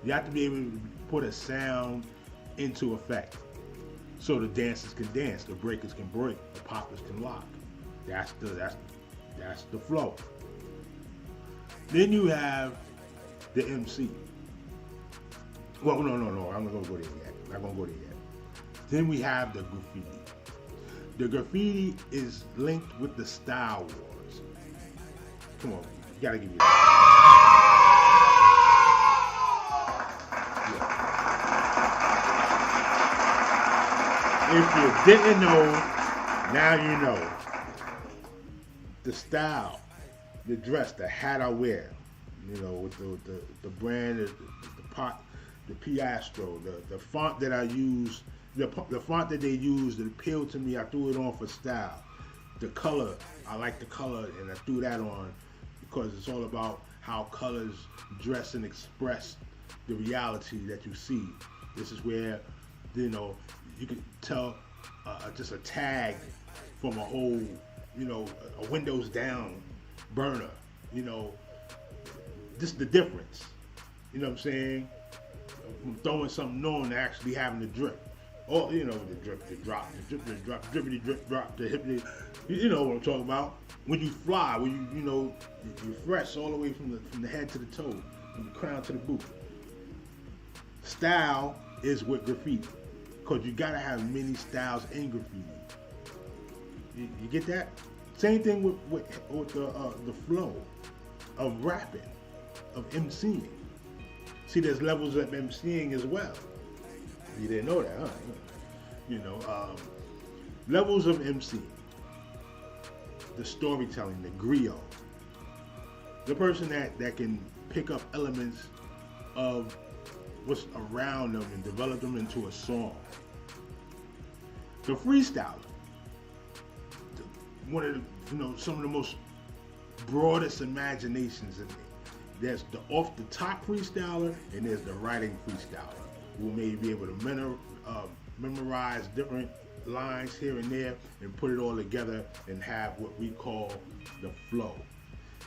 You have to be able to put a sound into effect. So the dancers can dance, the breakers can break, the poppers can lock. That's the flow. Then you have the MC. Well, no. I'm not gonna go there yet. Then we have the graffiti. The graffiti is linked with the Style Wars. Come on, you gotta give me that. Yeah. If you didn't know, now you know. The style, the dress, the hat I wear, you know, with the brand, the pot, the Piastro, the font that I use, the font that they use that appealed to me, I threw it on for style. The color, I like the color, and I threw that on because it's all about how colors dress and express the reality that you see. This is where, you know, you can tell just a tag from a whole, you know, a windows down burner, you know, just the difference, you know what I'm saying, from throwing something on to actually having the drip, or, you know, the drip, the drop, the drip, the drop, drippity drip, drop, the hippity, you know what I'm talking about, when you fly, when you know, you're fresh all the way from the head to the toe, from the crown to the boot. Style is with graffiti, because you gotta have many styles in graffiti. You get that? Same thing with the flow of rapping, of MCing. See, there's levels of MCing as well. You didn't know that, huh? You know, levels of MCing. The storytelling, the griot. The person that can pick up elements of what's around them and develop them into a song. The freestyler. One of the, you know, some of the most broadest imaginations in there. There's the off the top freestyler and there's the writing freestyler who may be able to memorize different lines here and there and put it all together and have what we call the flow.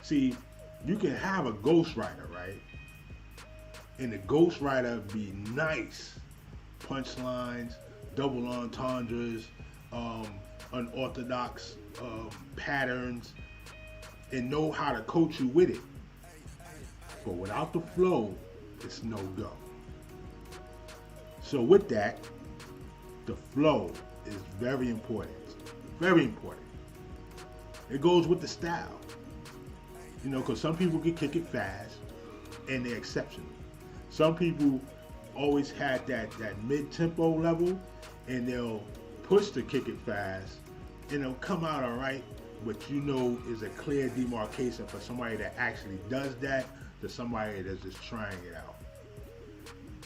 See, you can have a ghostwriter, right? And the ghostwriter be nice, punchlines, double entendres, unorthodox patterns, and know how to coach you with it. But without the flow, it's no go. So with that, the flow is very important. Very important. It goes with the style. You know, because some people can kick it fast and they're exceptional. Some people always had that mid-tempo level and they'll push to kick it fast and it'll come out all right, but you know is a clear demarcation for somebody that actually does that to somebody that's just trying it out.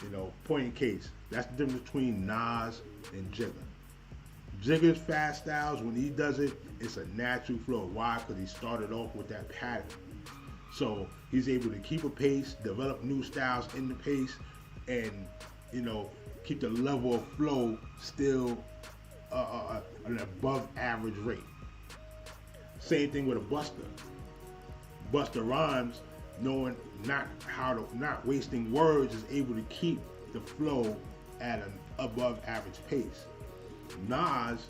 You know, point in case, that's the difference between Nas and Jigga. Jigga's fast styles, when he does it, it's a natural flow. Why? Because he started off with that pattern. So he's able to keep a pace, develop new styles in the pace, and, you know, keep the level of flow still an above average rate. Same thing with a Buster. Buster Rhymes, knowing not wasting words, is able to keep the flow at an above average pace. Nas,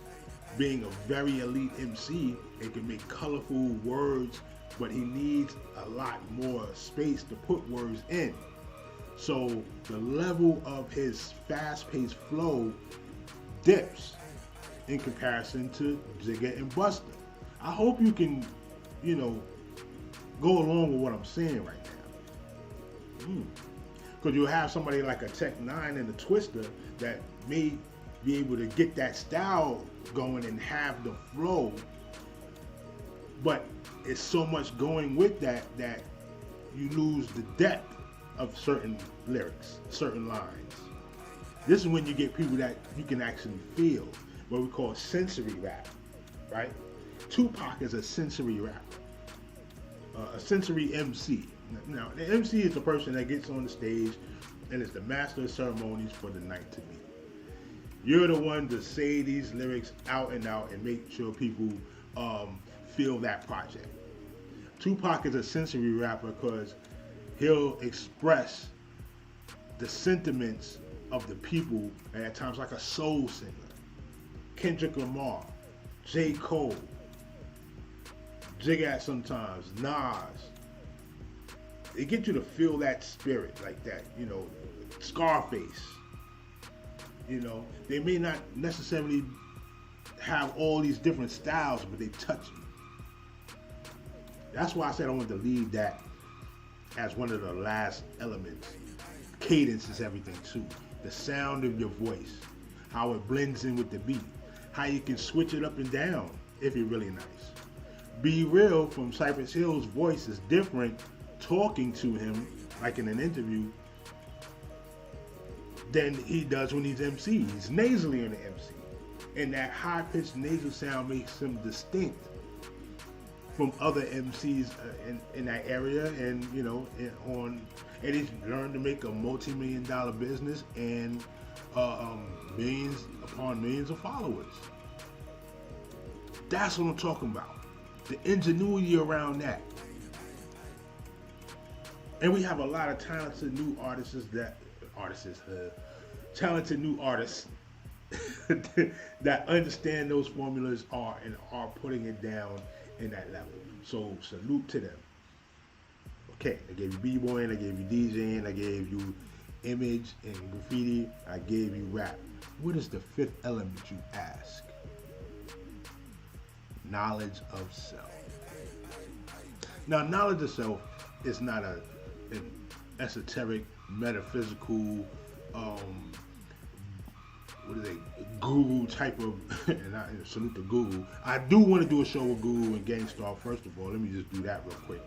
being a very elite MC, and can make colorful words, but he needs a lot more space to put words in. So the level of his fast-paced flow dips in comparison to Jigga and Busta. I hope you can, you know, go along with what I'm saying right now. Because you'll have somebody like a Tech 9 and a Twister that may be able to get that style going and have the flow, but it's so much going with that that you lose the depth of certain lyrics, certain lines. This is when you get people that you can actually feel, what we call sensory rap, right? Tupac is a sensory rapper, a sensory MC. Now, the MC is the person that gets on the stage and is the master of ceremonies for the night to be. You're the one to say these lyrics out and out and make sure people feel that project. Tupac is a sensory rapper because he'll express the sentiments of the people, and at times like a soul singer. Kendrick Lamar, J. Cole, Jigga sometimes, Nas. They get you to feel that spirit like that, you know, Scarface. You know, they may not necessarily have all these different styles, but they touch you. That's why I said I wanted to leave that as one of the last elements. Cadence is everything too. The sound of your voice, how it blends in with the beat, how you can switch it up and down if you're really nice. Be Real from Cypress Hill's voice is different talking to him, like in an interview, than he does when he's MC. He's nasally on the MC. And that high-pitched nasal sound makes him distinct from other MCs in that area, and you know, and he's learned to make a multi-million-dollar business and millions upon millions of followers. That's what I'm talking about. The ingenuity around that. And we have a lot of talented new talented new artists that understand those formulas are putting it down in that level. So salute to them. Okay, I gave you b-boying, I gave you DJing, I gave you image and graffiti, I gave you rap. What is the fifth element, you ask? Knowledge of self. Now, knowledge of self is not an esoteric, metaphysical, guru type of, and I salute the guru. I do want to do a show with Guru and Gangstar. First of all, let me just do that real quick.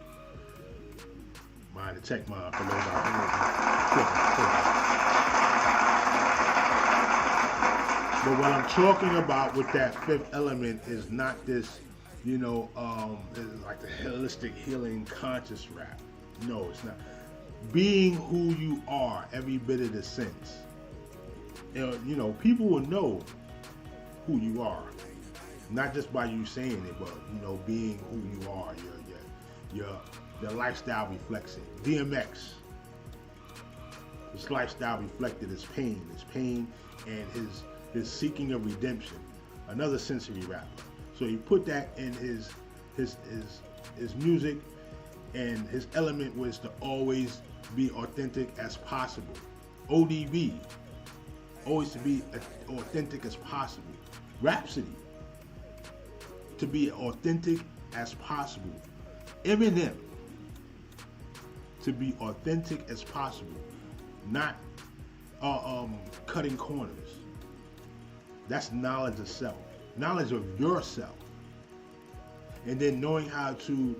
Mind to check mine for those But what I'm talking about with that fifth element is not this, you know, it's like the holistic healing conscious rap. No, it's not. Being who you are, every bit of the sense. You know, people will know who you are, not just by you saying it, but you know, being who you are. Your lifestyle reflects it. DMX, his lifestyle reflected his pain and his seeking of redemption. Another sensory rapper. So he put that in his music, and his element was to always be authentic as possible. ODB, always to be authentic as possible. Rhapsody, to be authentic as possible. Eminem, to be authentic as possible, not cutting corners. That's knowledge of self, knowledge of yourself, and then knowing how to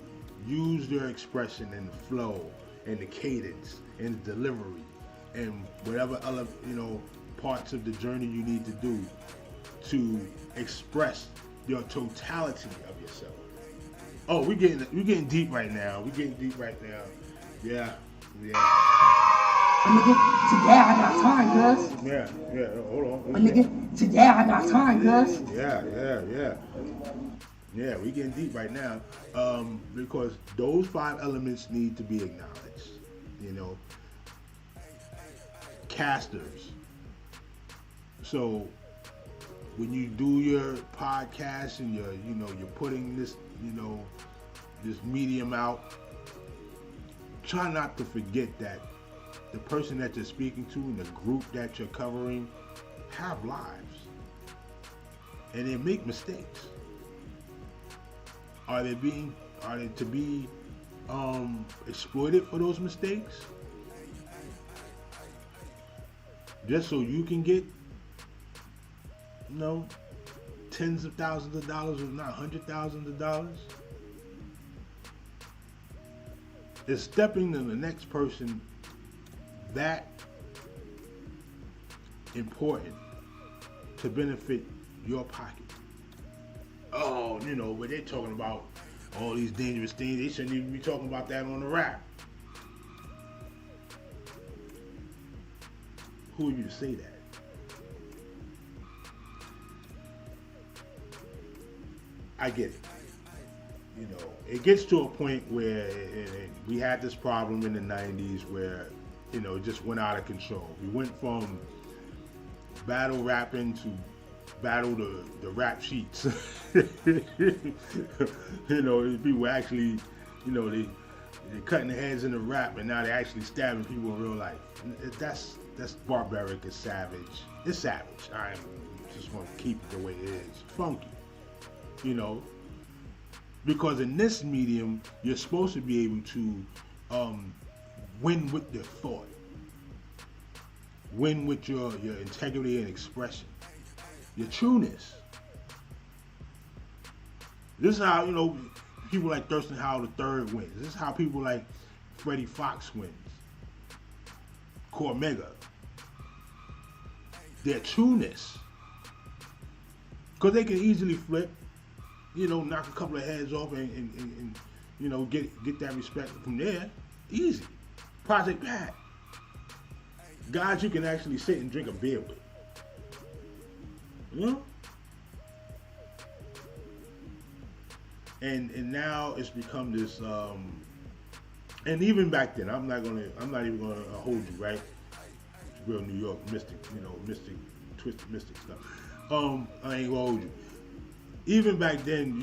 use your expression and the flow and the cadence and the delivery and whatever other, you know, parts of the journey you need to do to express your totality of yourself. Oh, we're getting deep right now. Yeah. Nigga, today I got time, cuz. Yeah. Hold on. Nigga, today I got time, cuz. Yeah, we getting deep right now. Because those 5 elements need to be acknowledged. You know, casters. So when you do your podcast and you're putting this, this medium out, try not to forget that the person that you're speaking to and the group that you're covering have lives. And they make mistakes. Are they to be exploited for those mistakes? Just so you can get, tens of thousands of dollars, if not $100,000? Is stepping to the next person that important to benefit your pocket? Oh, but they're talking about all these dangerous things. They shouldn't even be talking about that on the rap. Who are you to say that? I get it. It gets to a point where we had this problem in the 90s where, it just went out of control. We went from battle rapping to battle the rap sheets. People actually, they're cutting their heads in the rap, and now they're actually stabbing people in real life. That's barbaric. It's savage. It's savage. I just want to keep it the way it is. Funky. Because in this medium, you're supposed to be able to win with your thought, win with your integrity and expression, your trueness. This is how people like Thurston Howell III wins. This is how people like Freddie Fox wins, Cormega. Their trueness, because they can easily flip. Knock a couple of heads off and get that respect from there. Easy. Project Pat. Guys you can actually sit and drink a beer with. And now it's become this and even back then, I'm not even gonna hold you, right? It's real New York mystic, twisted mystic stuff. I ain't gonna hold you. Even back then,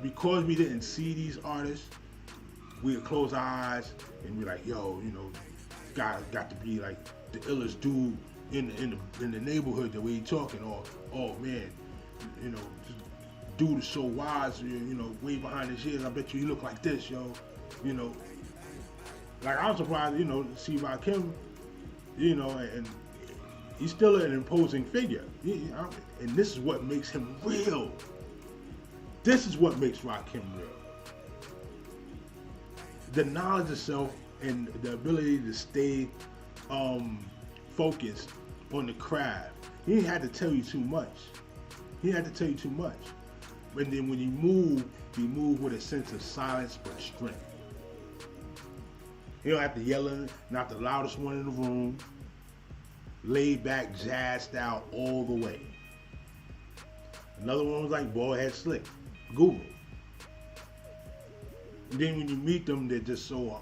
because we didn't see these artists, we would close our eyes and be like, yo, guy got to be like the illest dude in the neighborhood the way he talking, or oh man, this dude is so wise, way behind his ears. I bet you he look like this, yo, Like I was surprised, to see Rakim, and he's still an imposing figure, and this is what makes him real. This is what makes Rakim real. The knowledge of self and the ability to stay focused on the craft. He didn't have to tell you too much. And then when you move with a sense of silence but strength. You don't have to yell, not the loudest one in the room. Laid back, jazz style all the way. Another one was like Ballhead Slick. Google. And then when you meet them, they're just so,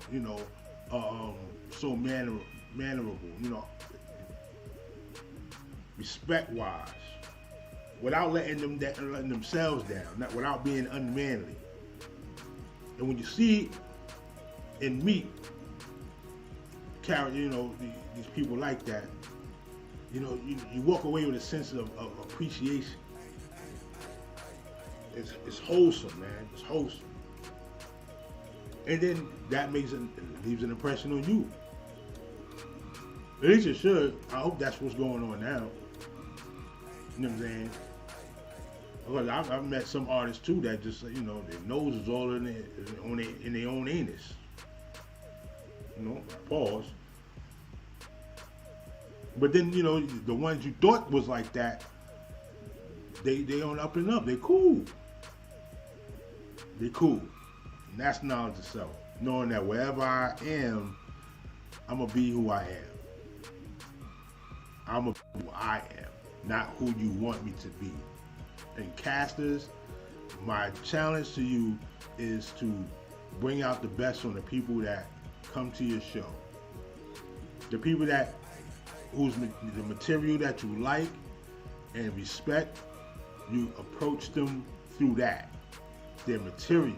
so mannerable, respect-wise, without letting themselves down, without being unmanly. And when you see and meet these people like that, you walk away with a sense of appreciation. It's wholesome, man. It's wholesome. And then that leaves an impression on you. At least it should. I hope that's what's going on now. You know what I'm saying? Because I've met some artists too that just, their nose is all in their own anus. Pause. But then, the ones you thought was like that, they on up and up. They cool. And that's knowledge of self. Knowing that wherever I am, I'm going to be who I am. I'm going to be who I am, not who you want me to be. And casters, my challenge to you is to bring out the best from the people that come to your show. The people whose the material that you like and respect, you approach them through that, their material.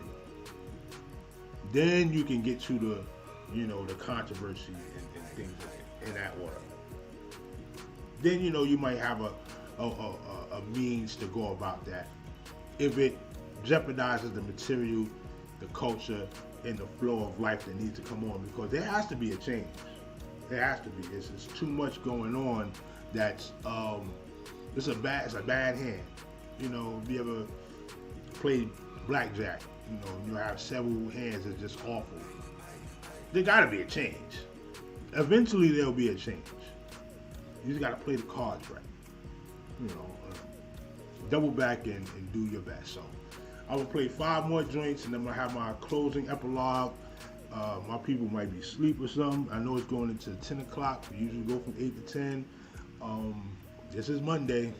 Then you can get to the controversy and things in that order. Then you might have a means to go about that. If it jeopardizes the material, the culture, and the flow of life that needs to come on, because there has to be a change. There has to be. It's too much going on. That's it's a bad hand. If you ever played blackjack, you have several hands that's just awful. There gotta be a change. Eventually there'll be a change. You just gotta play the cards right. Double back and do your best. So I will play 5 more joints and then I'm gonna have my closing epilogue. My people might be asleep or something. I know it's going into 10 o'clock. We usually go from 8 to 10. This is Monday.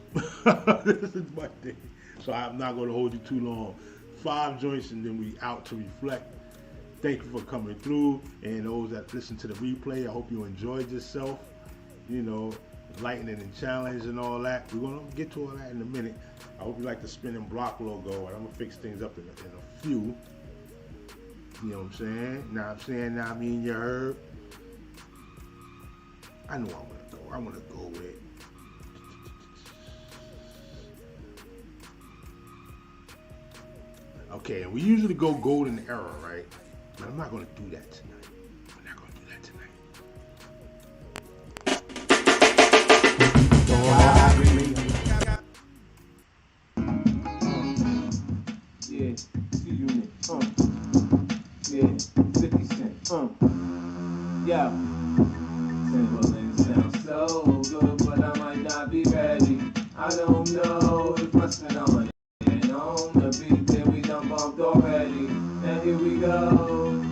This is Monday. So I'm not going to hold you too long. 5 joints and then we out to reflect. Thank you for coming through. And those that listen to the replay, I hope you enjoyed yourself. Lightning and challenge and all that. We're going to get to all that in a minute. I hope you like the spinning block logo. And I'm going to fix things up in a few. You know what I'm saying? Now I mean, you heard. I know I want to go. I want to go with. Okay, and we usually go golden era, right? But I'm not going to do that tonight. We're not going to do that tonight. Yeah, G-Unit, yeah, 50 Cent, yeah. It sounds so good, but I might not be ready. I don't know if I spend all my and on the beat that we done bumped already. And here we go.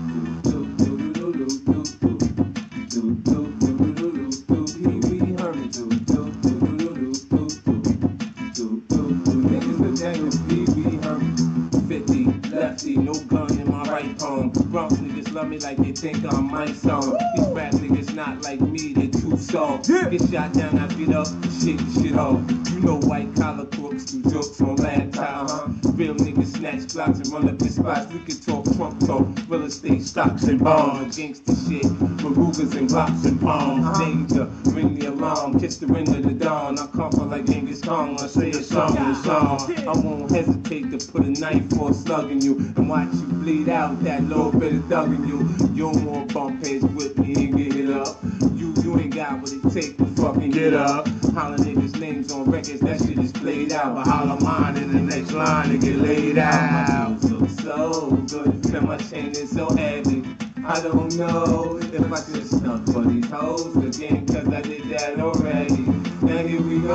No gun in my right palm. Bronx niggas love me like they think I'm my song. These rap niggas not like me, they too soft. Get shot down, I beat up, shake the shit off. White collar crooks do jokes on laptop, Real niggas snatch blocks and run up the spots. We can talk Trump talk, real estate, stocks and bonds. Gangsta shit, with Rugers and Glocks and palms. Danger, ring the alarm, kiss the ring of the dawn. I come from like Genghis Khan, I say a song in a song. I won't hesitate to put a knife or a slug in you and watch you bleed out that little bit of thug in you. You don't want bump heads with me and get it up. You ain't got what it take to fucking get up. Holla niggas' names on records, that shit is played out. But holla mine in the next line to get laid out. My jewels look so good, and my chain is so heavy. I don't know if I should stunt for these hoes again, cause I did that already. Now here we go.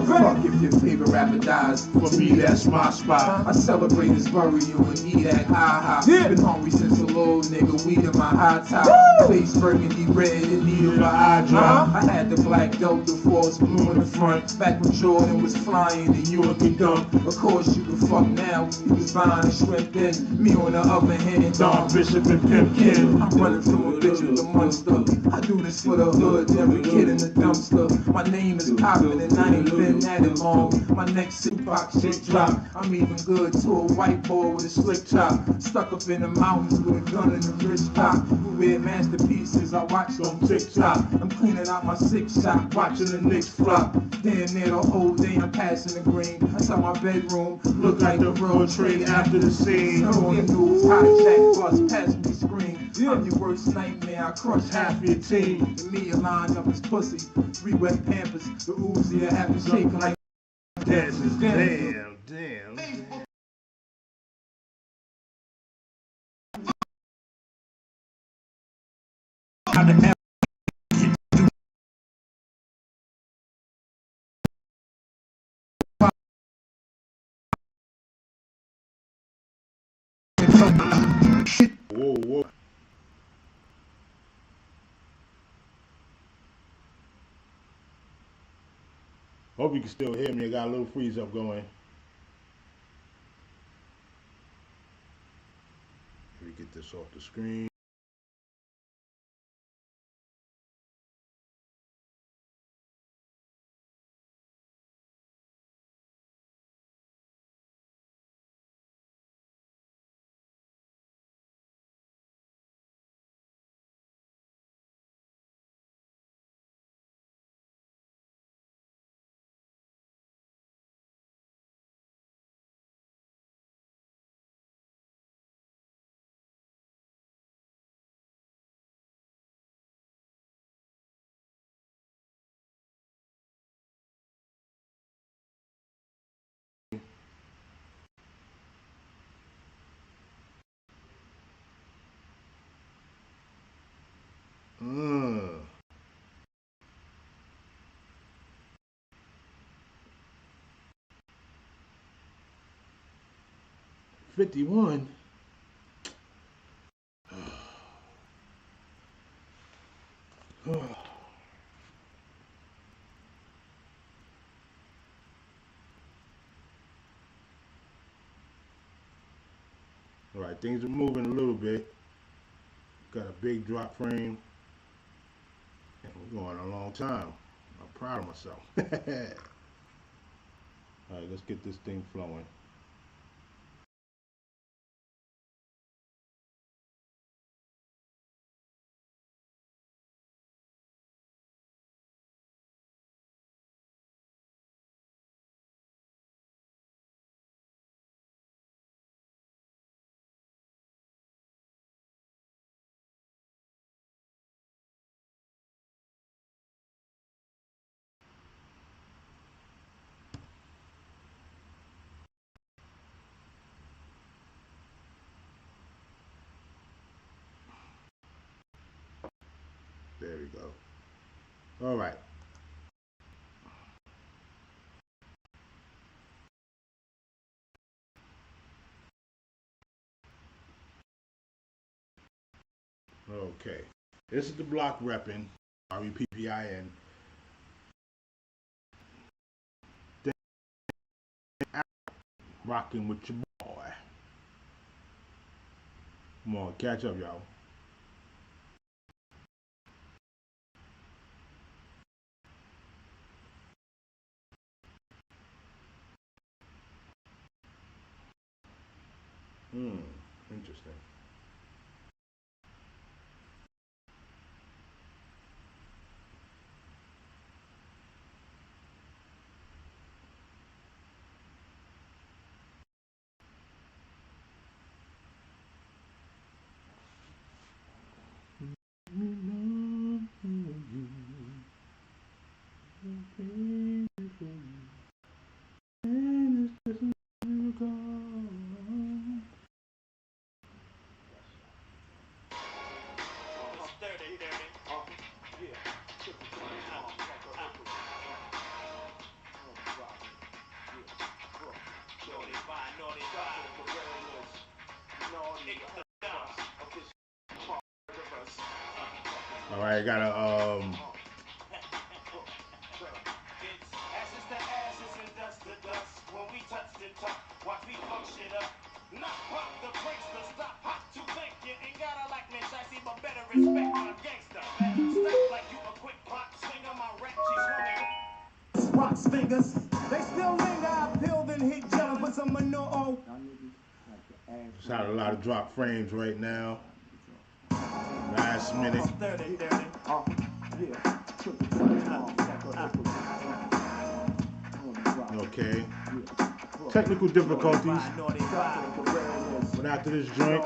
Fuck if your favorite rapper dies. For me, that's my spot. I celebrate his burial and eat that ha-ha. Been hungry since a little nigga, weed in my high top. Face burgundy red and needle my eye drop. I had the black Delta Force blue in the front. Back when Jordan was flying and you would be dumb. Of course you can fuck now. You was buying a shrimp then. Me on the other hand, Don Bishop and Pimp Kid. I'm running from a bitch with the monster. I do this for the hood, every kid in the dumpster. My name is poppin' and I ain't been at it long. My next Tupac shit drop. I'm even good to a white boy with a slick top. Stuck up in the mountains with a gun and a wrist cock. Who wear masterpieces, I watch on TikTok. I'm cleaning out my 6 shop, watching the Knicks flop. Damn near the whole day I'm passing the green. That's how my bedroom look like the World Trade after the scene. On the news, hijack bus, pass me screen. I'm your worst nightmare, I crush half your team. And me, lined up as pussy. 3 wet Pampers, the Uzi, I have to shake like dances. Damn. Whoa. Hope you can still hear me. I got a little freeze up going. Let me get this off the screen. 51. All right, things are moving a little bit. Got a big drop frame. And we're going a long time. I'm proud of myself. All right, let's get this thing flowing. There we go. All right. Okay. This is the block repping. REPPIN. Rocking with your boy. Come on, catch up, y'all. Interesting. All right, got a Rocks fingers, they still linger. I peeled and hit jelly with some manure. Just had a lot of drop frames right now. Last minute. Okay. Technical difficulties. But after this joint,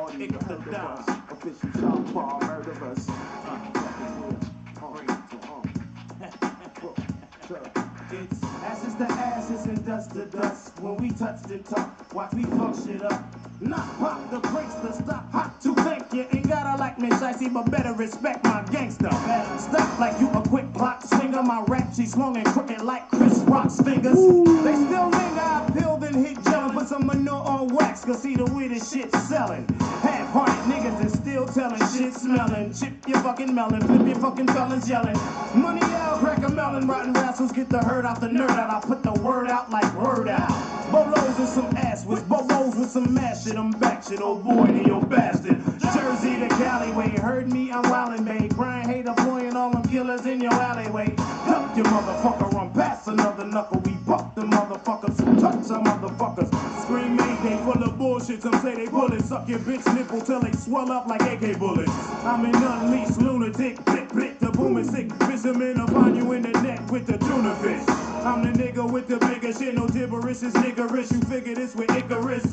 it's ashes to ashes and dust to dust. When we touched and talk, watch me fuck shit up. Not pop the brakes to stop. Hot to think you ain't gotta like me, shicey, but better respect my gangster. Stop like you a quick clock swinger. My rap, she swung and crooked like Chris Rock's fingers. They still linger. I peeled and hit jelly, put some manure on wax, cause see the weirdest shit selling. Half-hearted niggas is still telling shit smelling. Chip your fucking melon, flip your fucking felons yelling. Money out, crack a melon, rotten rascals get the herd out, the nerd out. I put the word out like word out. Bolos and some ass with bobos with some mash shit. I'm back shit, oh boy, to your bastard. Jersey to Callaway, heard me, I'm wildin', babe. Crying, hate deploying all them killers in your alleyway. Duck your motherfucker, run past another knuckle. We buck the motherfuckers who touch some motherfuckers. Scream Mayday full of bullshit. Some say they bullets. Suck your bitch nipple till they swell up like AK bullets. I'm an unleashed lunatic. Blick, blick, the booming sick. Fisherman upon you in the neck with the tuna fish. I'm the nigga with the bigger shit. No gibberish is niggerish. You figure this with Icarus.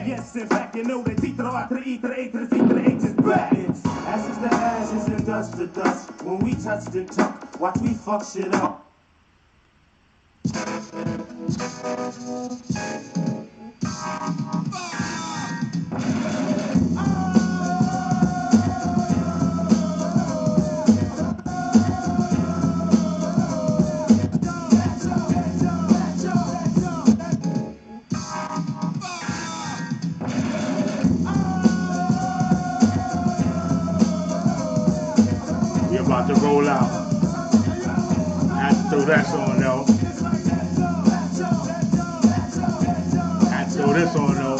Yes, in fact, you know that Titro after Titro is back. It's ashes to ashes and dust to dust. When we touched and tuck, watch we fuck shit up. out. Had to throw that on though. Had to throw this on though.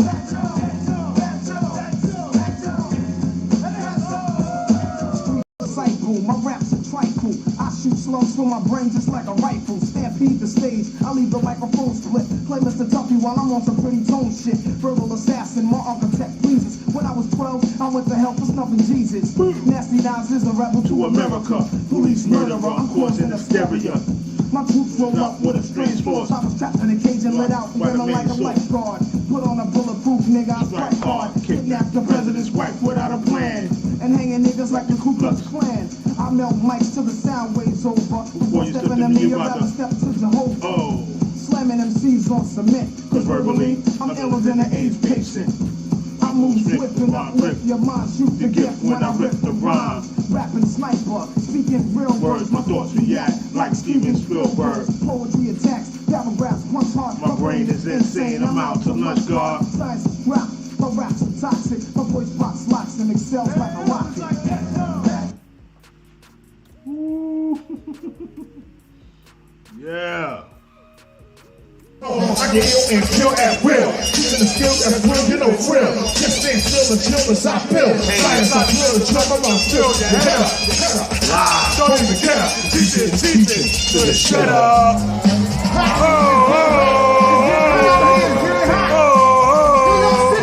My raps are trifle. I shoot slugs from my brain just like a rifle. Stampede the stage, I leave the microphone split. Play Mr. Duffy while I'm on some pretty tone shit. Verbal assassin, my architect pleases. When I was 12, I went to hell for snuffing Jesus. Nasty Nas is a rebel to America. Police murderer, I'm causing hysteria. My troops roll up with a strange force. I was trapped in a cage and let out, women like a lifeguard. Put on a bulletproof nigga, I strike hard. Kidnap the president's wife without a plan. And hanging niggas like the Ku Klux Klan. I melt mics till the sound waves over. Before you step in the mirror, rather step to Jehovah. Oh. Slamming MCs on cement. Cause verbally, I'm iller than an AIDS patient. I move swift and uplift your mind. Shoot the gift when I rip the rhyme. Rapping sniper, speaking real words. My thoughts react like Steven Spielberg. Poetry attacks, paragraphs punch hard. My brain is insane, I'm out to lunch guard. Science is rap, my raps are toxic. My voice rocks locks and excels like a rocket. Yeah. I get ill and kill at will. Using the skills as will, you know frill. Just stay still and chill as I feel. Science I drill and jump on my field. Your head up. Don't even get up. Teach it. So shut up. Oh.